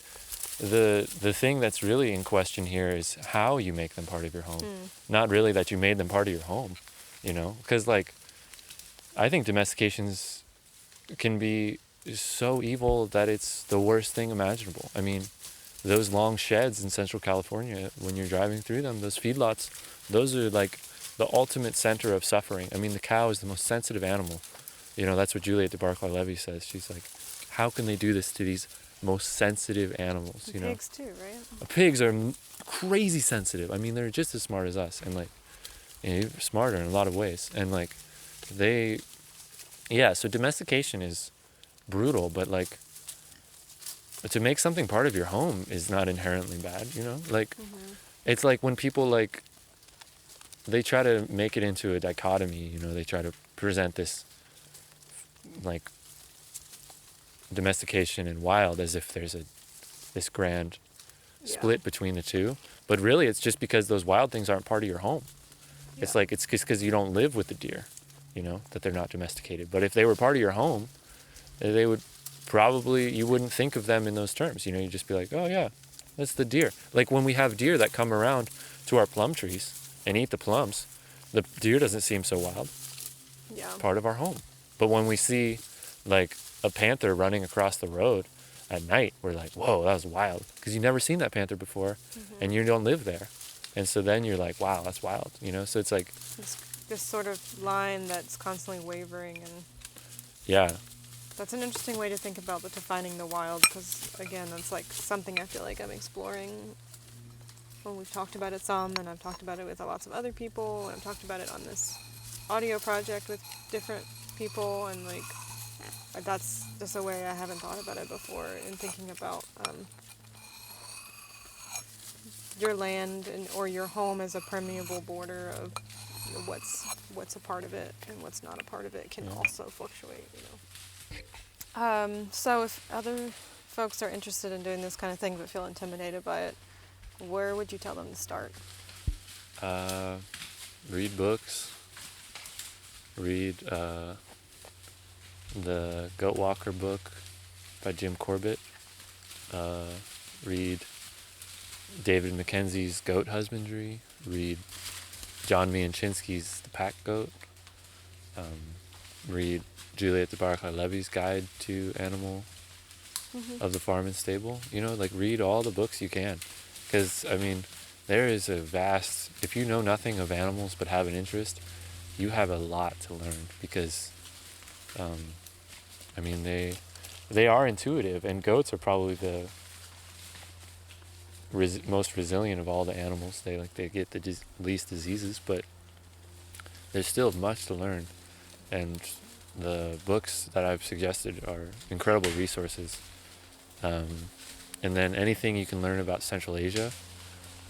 the thing that's really in question here is how you make them part of your home. Not really that you made them part of your home, you know? Because, like, I think domestications can be so evil that it's the worst thing imaginable. I mean, those long sheds in Central California, when you're driving through them, those feedlots, those are like the ultimate center of suffering. I mean, the cow is the most sensitive animal. You know, that's what Juliette de Bairacli Levy says. She's like, how can they do this to these most sensitive animals? You know, pigs too, right? Pigs are crazy sensitive. I mean, they're just as smart as us, and like, you know, smarter in a lot of ways. And like, so domestication is brutal, but like, to make something part of your home is not inherently bad, you know? Like, it's like when people, like, they try to make it into a dichotomy, you know? They try to present this, like, domestication and wild as if there's this grand split between the two. But really, it's just because those wild things aren't part of your home. Yeah. It's like, it's just because you don't live with the deer, you know, that they're not domesticated. But if they were part of your home, they would probably, you wouldn't think of them in those terms. You know, you'd just be like, oh yeah, that's the deer. Like when we have deer that come around to our plum trees and eat the plums, the deer doesn't seem so wild. Yeah. Part of our home. But when we see like a panther running across the road at night, we're like, whoa, that was wild. Because you've never seen that panther before and you don't live there. And so then you're like, wow, that's wild. You know, so it's like this sort of line that's constantly wavering. And yeah. That's an interesting way to think about defining the wild, because again, that's like something I feel like I'm exploring. Well, we've talked about it some, and I've talked about it with lots of other people, and I've talked about it on this audio project with different people, and like that's just a way I haven't thought about it before in thinking about your land or your home as a permeable border of, you know, what's a part of it and what's not a part of it can also fluctuate, you know. So if other folks are interested in doing this kind of thing but feel intimidated by it, where would you tell them to start? Read books. Read the Goatwalker book by Jim Corbett. Read David Mackenzie's Goat Husbandry. Read John Mianchinski's The Pack Goat. Read Juliette de Bairacli Levy's Guide to Animal of the Farm and Stable. You know, like read all the books you can. Because, I mean, there is a vast, if you know nothing of animals but have an interest, you have a lot to learn. Because, I mean, they are intuitive, and goats are probably the most resilient of all the animals. They get the least diseases, but there's still much to learn. And the books that I've suggested are incredible resources. And then anything you can learn about Central Asia,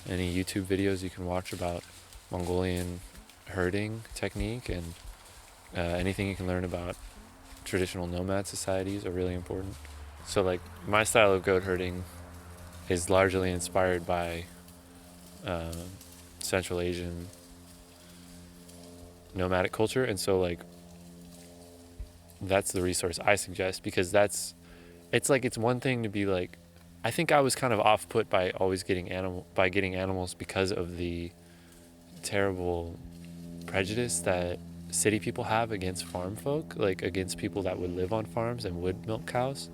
any YouTube videos you can watch about Mongolian herding technique, and anything you can learn about traditional nomad societies are really important. So like my style of goat herding is largely inspired by Central Asian nomadic culture, and so like that's the resource I suggest, because it's one thing to be like, I think I was kind of off put by always getting animals because of the terrible prejudice that city people have against farm folk, like against people that would live on farms and would milk cows,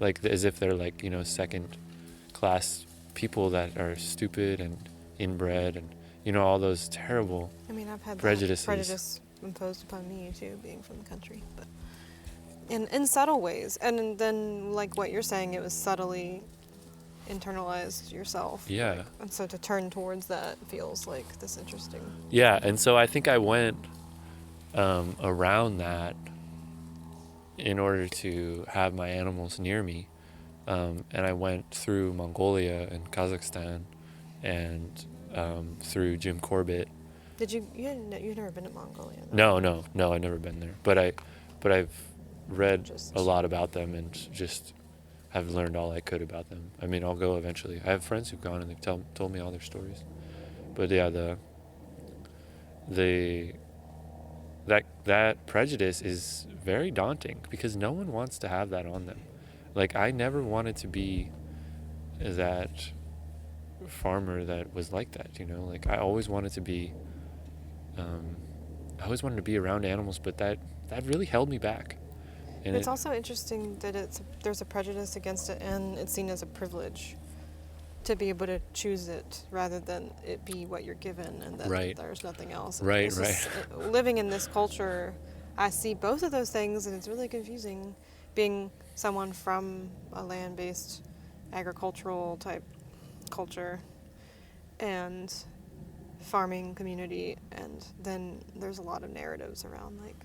like as if they're like, you know, second class people that are stupid and inbred, and you know, all those terrible I've had prejudices. Prejudice imposed upon me too, being from the country, but in subtle ways. And then like what you're saying, it was subtly internalized yourself. Yeah. Like, and so to turn towards that feels like this interesting. Yeah, and so I think I went around that in order to have my animals near me. And I went through Mongolia and Kazakhstan and through Jim Corbett. Did you've never been to Mongolia? Though? No, I've never been there. But I've read a lot about them and just have learned all I could about them. I mean, I'll go eventually. I have friends who've gone and they've told me all their stories. But yeah, that prejudice is very daunting because no one wants to have that on them. Like, I never wanted to be that farmer that was like that, you know? Like, I always wanted to be around animals, but that really held me back. And it's also interesting that there's a prejudice against it, and it's seen as a privilege to be able to choose it rather than it be what you're given and that there's nothing else. Right. Living in this culture, I see both of those things, and it's really confusing being someone from a land-based agricultural type culture and farming community, and then there's a lot of narratives around like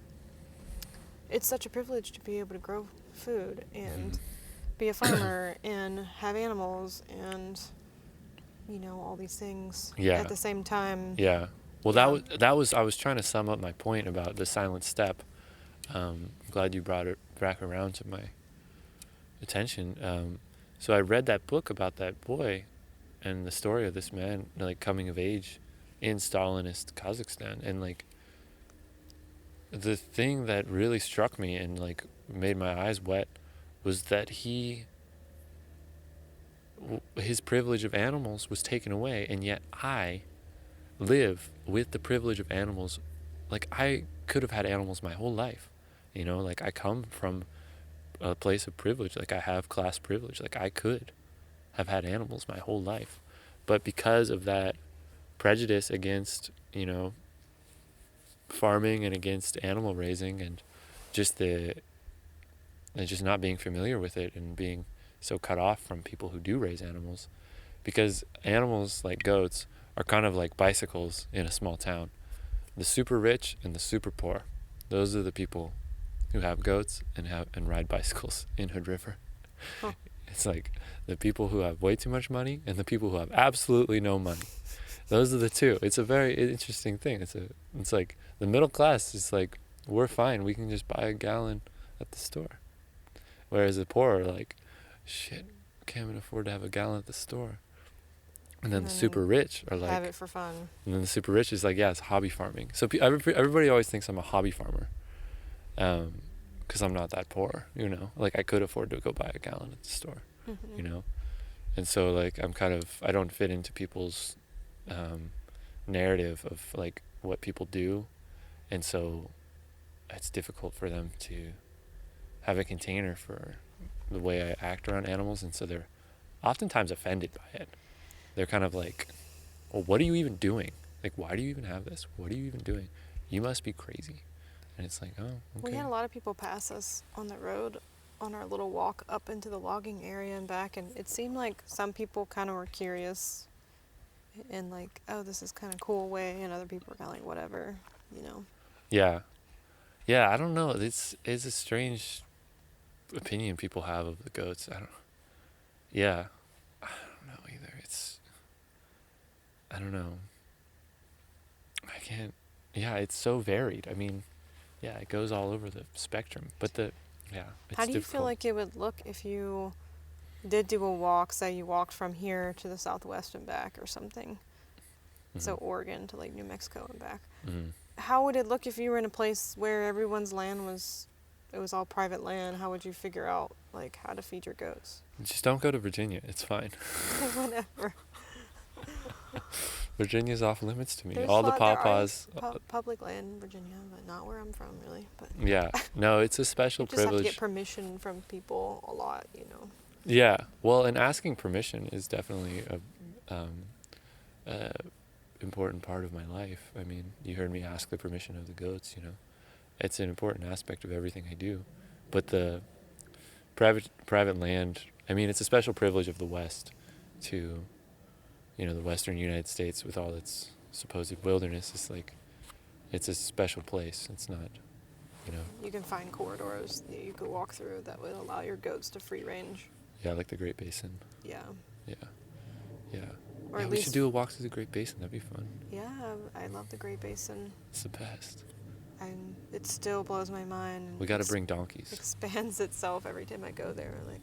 it's such a privilege to be able to grow food and be a farmer and have animals and, you know, all these things at the same time. Yeah. Well, that was I was trying to sum up my point about the silent step. I'm glad you brought it back around to my attention. So I read that book about that boy and the story of this man, like, coming of age in Stalinist Kazakhstan. And, like, the thing that really struck me and, like, made my eyes wet was that his privilege of animals was taken away, and yet I live with the privilege of animals. Like, I could have had animals my whole life, you know? Like, I come from a place of privilege. Like, I have class privilege. Like, I could have had animals my whole life, but because of that prejudice against, you know, farming and against animal raising and just not being familiar with it and being so cut off from people who do raise animals, because animals like goats are kind of like bicycles in a small town. The super rich and the super poor, those are the people who have goats and ride bicycles in Hood River. Huh. It's like the people who have way too much money and the people who have absolutely no money. Those are the two. It's a very interesting thing. It's like the middle class is like, we're fine. We can just buy a gallon at the store. Whereas the poor are like, shit, can't even afford to have a gallon at the store. And then the super rich are like, have it for fun. And then the super rich is like, yeah, it's hobby farming. So everybody always thinks I'm a hobby farmer, because I'm not that poor, you know. Like, I could afford to go buy a gallon at the store, you know. And so, like, I don't fit into people's narrative of, like, what people do. And so it's difficult for them to have a container for the way I act around animals. And so they're oftentimes offended by it. They're kind of like, well, what are you even doing? Like, why do you even have this? What are you even doing? You must be crazy. And it's like, oh, okay. We had a lot of people pass us on the road on our little walk up into the logging area and back, and it seemed like some people kind of were curious and like, oh, this is kind of cool way, and other people were kind of like, whatever, you know. Yeah, I don't know. It's a strange opinion people have of the goats. I don't know either. I don't know. I can't. Yeah, it's so varied. I mean, yeah, it goes all over the spectrum. But it's How do you difficult. feel like it would look if you did do a walk, say you walked from here to the Southwest and back or something? So Oregon to like New Mexico and back. How would it look if you were in a place where everyone's land was all private land? How would you figure out like how to feed your goats? Just don't go to Virginia. It's fine. Whatever. Virginia's off limits to me. There's all the pawpaws. Public land in Virginia, but not where I'm from, really. But yeah, no, it's a special you just privilege. have to get permission from people a lot, you know. Yeah, well, and asking permission is definitely a important part of my life. I mean, you heard me ask the permission of the goats, you know. It's an important aspect of everything I do. But the private land, I mean, it's a special privilege of the West to, you know, the Western United States with all its supposed wilderness. It's like, it's a special place. It's not, you know. You can find corridors that you could walk through that would allow your goats to free range. Yeah, like the Great Basin. Yeah. Or We should do a walk through the Great Basin. That'd be fun. Yeah, I love the Great Basin. It's the best. it still blows my mind. We got to bring donkeys. Expands itself every time I go there, like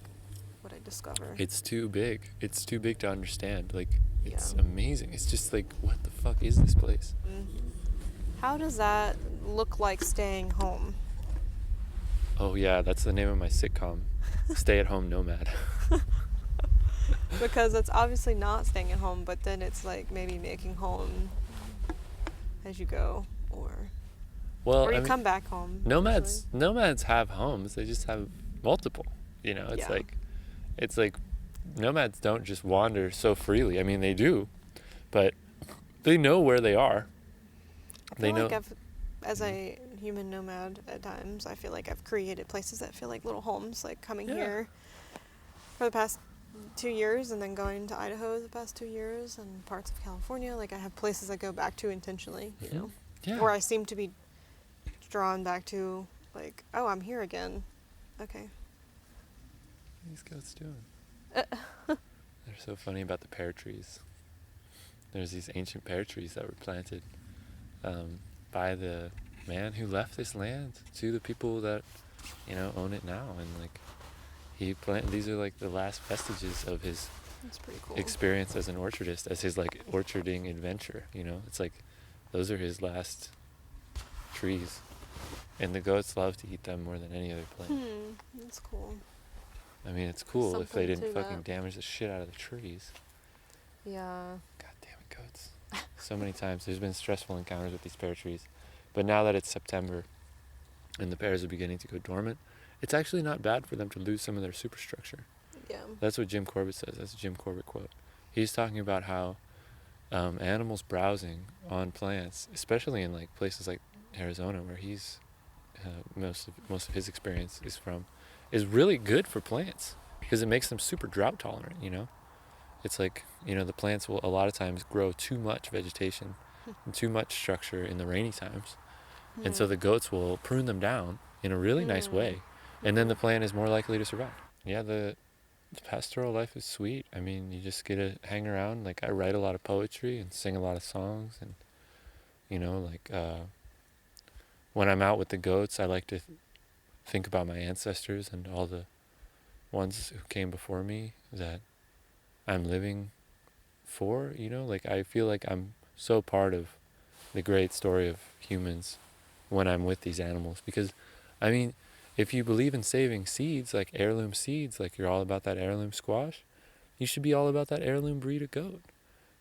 what I discover. It's too big. It's too big to understand. Like, it's amazing. It's just like, what the fuck is this place? Mm-hmm. How does that look like staying home? Oh yeah, that's the name of my sitcom. Stay at home nomad. Because it's obviously not staying at home, but then it's like maybe making home as you go, or you come back home. Nomads have homes. They just have multiple. You know, it's like nomads don't just wander so freely. I mean, they do, but they know where they are. I feel like as a human nomad at times, I feel like I've created places that feel like little homes, like coming here for the past 2 years and then going to Idaho the past 2 years and parts of California. Like, I have places I go back to intentionally, you know? Yeah. Or I seem to be drawn back to, like, oh, I'm here again. Okay. What are these goats doing? They're so funny about the pear trees. There's these ancient pear trees that were planted by the man who left this land to the people that, you know, own it now. And, like, these are like the last vestiges of his experience as an orchardist, as his like orcharding adventure, you know. It's like those are his last trees, and the goats love to eat them more than any other plant. That's cool. I mean, it's cool if they didn't fucking damage the shit out of the trees. Yeah. God damn it, goats. So many times there's been stressful encounters with these pear trees, but now that it's September and the pears are beginning to go dormant, it's actually not bad for them to lose some of their superstructure. Yeah. That's what Jim Corbett says. That's a Jim Corbett quote. He's talking about how animals browsing on plants, especially in like places like Arizona, where he's most of his experience is from, is really good for plants because it makes them super drought tolerant. You know, it's like, you know, the plants will a lot of times grow too much vegetation and too much structure in the rainy times, and so the goats will prune them down in a really nice way. And then the plant is more likely to survive. Yeah, the pastoral life is sweet. I mean, you just get to hang around. Like, I write a lot of poetry and sing a lot of songs. And, you know, like, when I'm out with the goats, I like to think about my ancestors and all the ones who came before me that I'm living for, you know? Like, I feel like I'm so part of the great story of humans when I'm with these animals. Because, I mean, if you believe in saving seeds, like heirloom seeds, like you're all about that heirloom squash, you should be all about that heirloom breed of goat.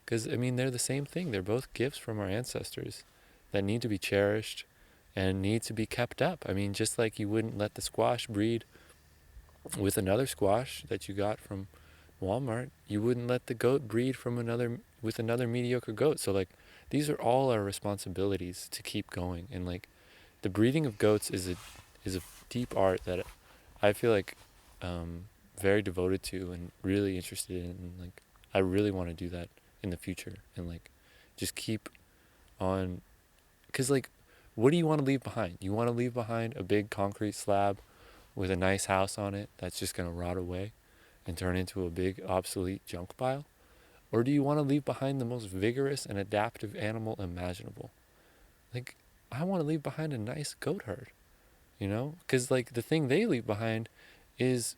Because, I mean, they're the same thing. They're both gifts from our ancestors that need to be cherished and need to be kept up. I mean, just like you wouldn't let the squash breed with another squash that you got from Walmart, you wouldn't let the goat breed with another mediocre goat. So, like, these are all our responsibilities to keep going. And, like, the breeding of goats is a deep art that I feel like very devoted to and really interested in, and like I really want to do that in the future and like just keep on, because like, what do you want to leave behind? You want to leave behind a big concrete slab with a nice house on it that's just going to rot away and turn into a big obsolete junk pile? Or do you want to leave behind the most vigorous and adaptive animal imaginable? Like, I want to leave behind a nice goat herd. You know, because like the thing they leave behind is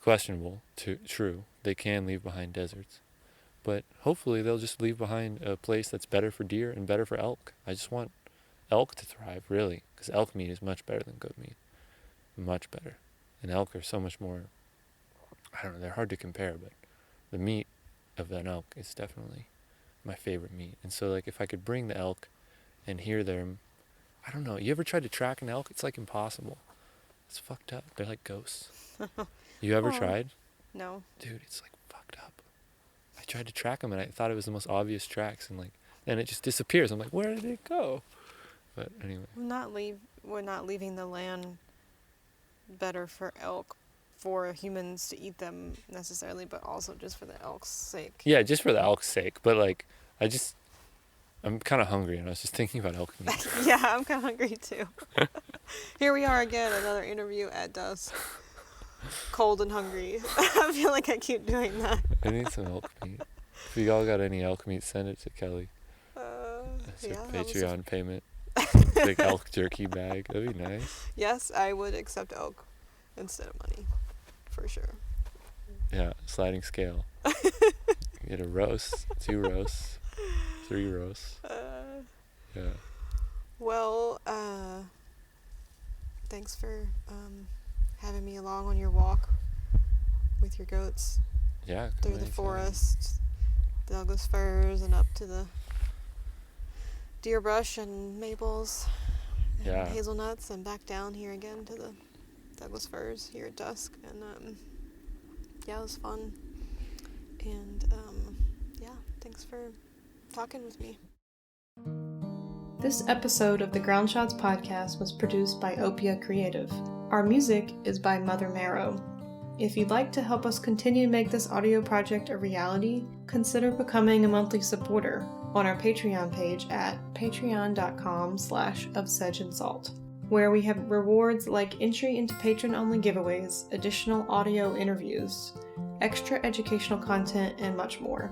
questionable. True, they can leave behind deserts, but hopefully they'll just leave behind a place that's better for deer and better for elk. I just want elk to thrive, really, because elk meat is much better than goat meat, much better. And elk are so much more, I don't know, they're hard to compare, but the meat of an elk is definitely my favorite meat. And so like if I could bring the elk and hear them, I don't know. You ever tried to track an elk? It's like impossible. It's fucked up. They're like ghosts. You ever tried? No. Dude, it's like fucked up. I tried to track them and I thought it was the most obvious tracks, and like then it just disappears. I'm like, where did it go? But anyway. We're not leaving the land better for elk, for humans to eat them necessarily, but also just for the elk's sake. Yeah, just for the elk's sake. But like, I'm kind of hungry, and I was just thinking about elk meat. Yeah, I'm kind of hungry too. Here we are again, another interview at dusk. Cold and hungry. I feel like I keep doing that. I need some elk meat. If you all got any elk meat, send it to Kelly. That's a Patreon payment. Big elk jerky bag. That'd be nice. Yes, I would accept elk instead of money, for sure. Yeah, sliding scale. Get a roast, 2 roasts, 3 roasts. Yeah. Well, thanks for having me along on your walk with your goats. Yeah. Through the forest, Douglas Firs, and up to the deer brush and maples and hazelnuts, and back down here again to the Douglas Firs here at dusk. And yeah, it was fun. And yeah, thanks for talking with me. This episode of the Ground Shots podcast was produced by Opia Creative. Our music is by Mother Marrow. If you'd like to help us continue to make this audio project a reality, consider becoming a monthly supporter on our Patreon page at patreon.com/ofsedgeandsalt, where we have rewards like entry into patron-only giveaways, additional audio interviews, extra educational content, and much more.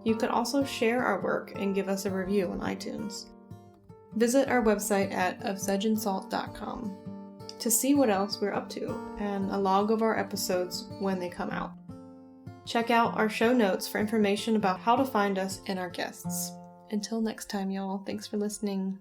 You can also share our work and give us a review on iTunes. Visit our website at ofsedgeandsalt.com to see what else we're up to and a log of our episodes when they come out. Check out our show notes for information about how to find us and our guests. Until next time, y'all, thanks for listening.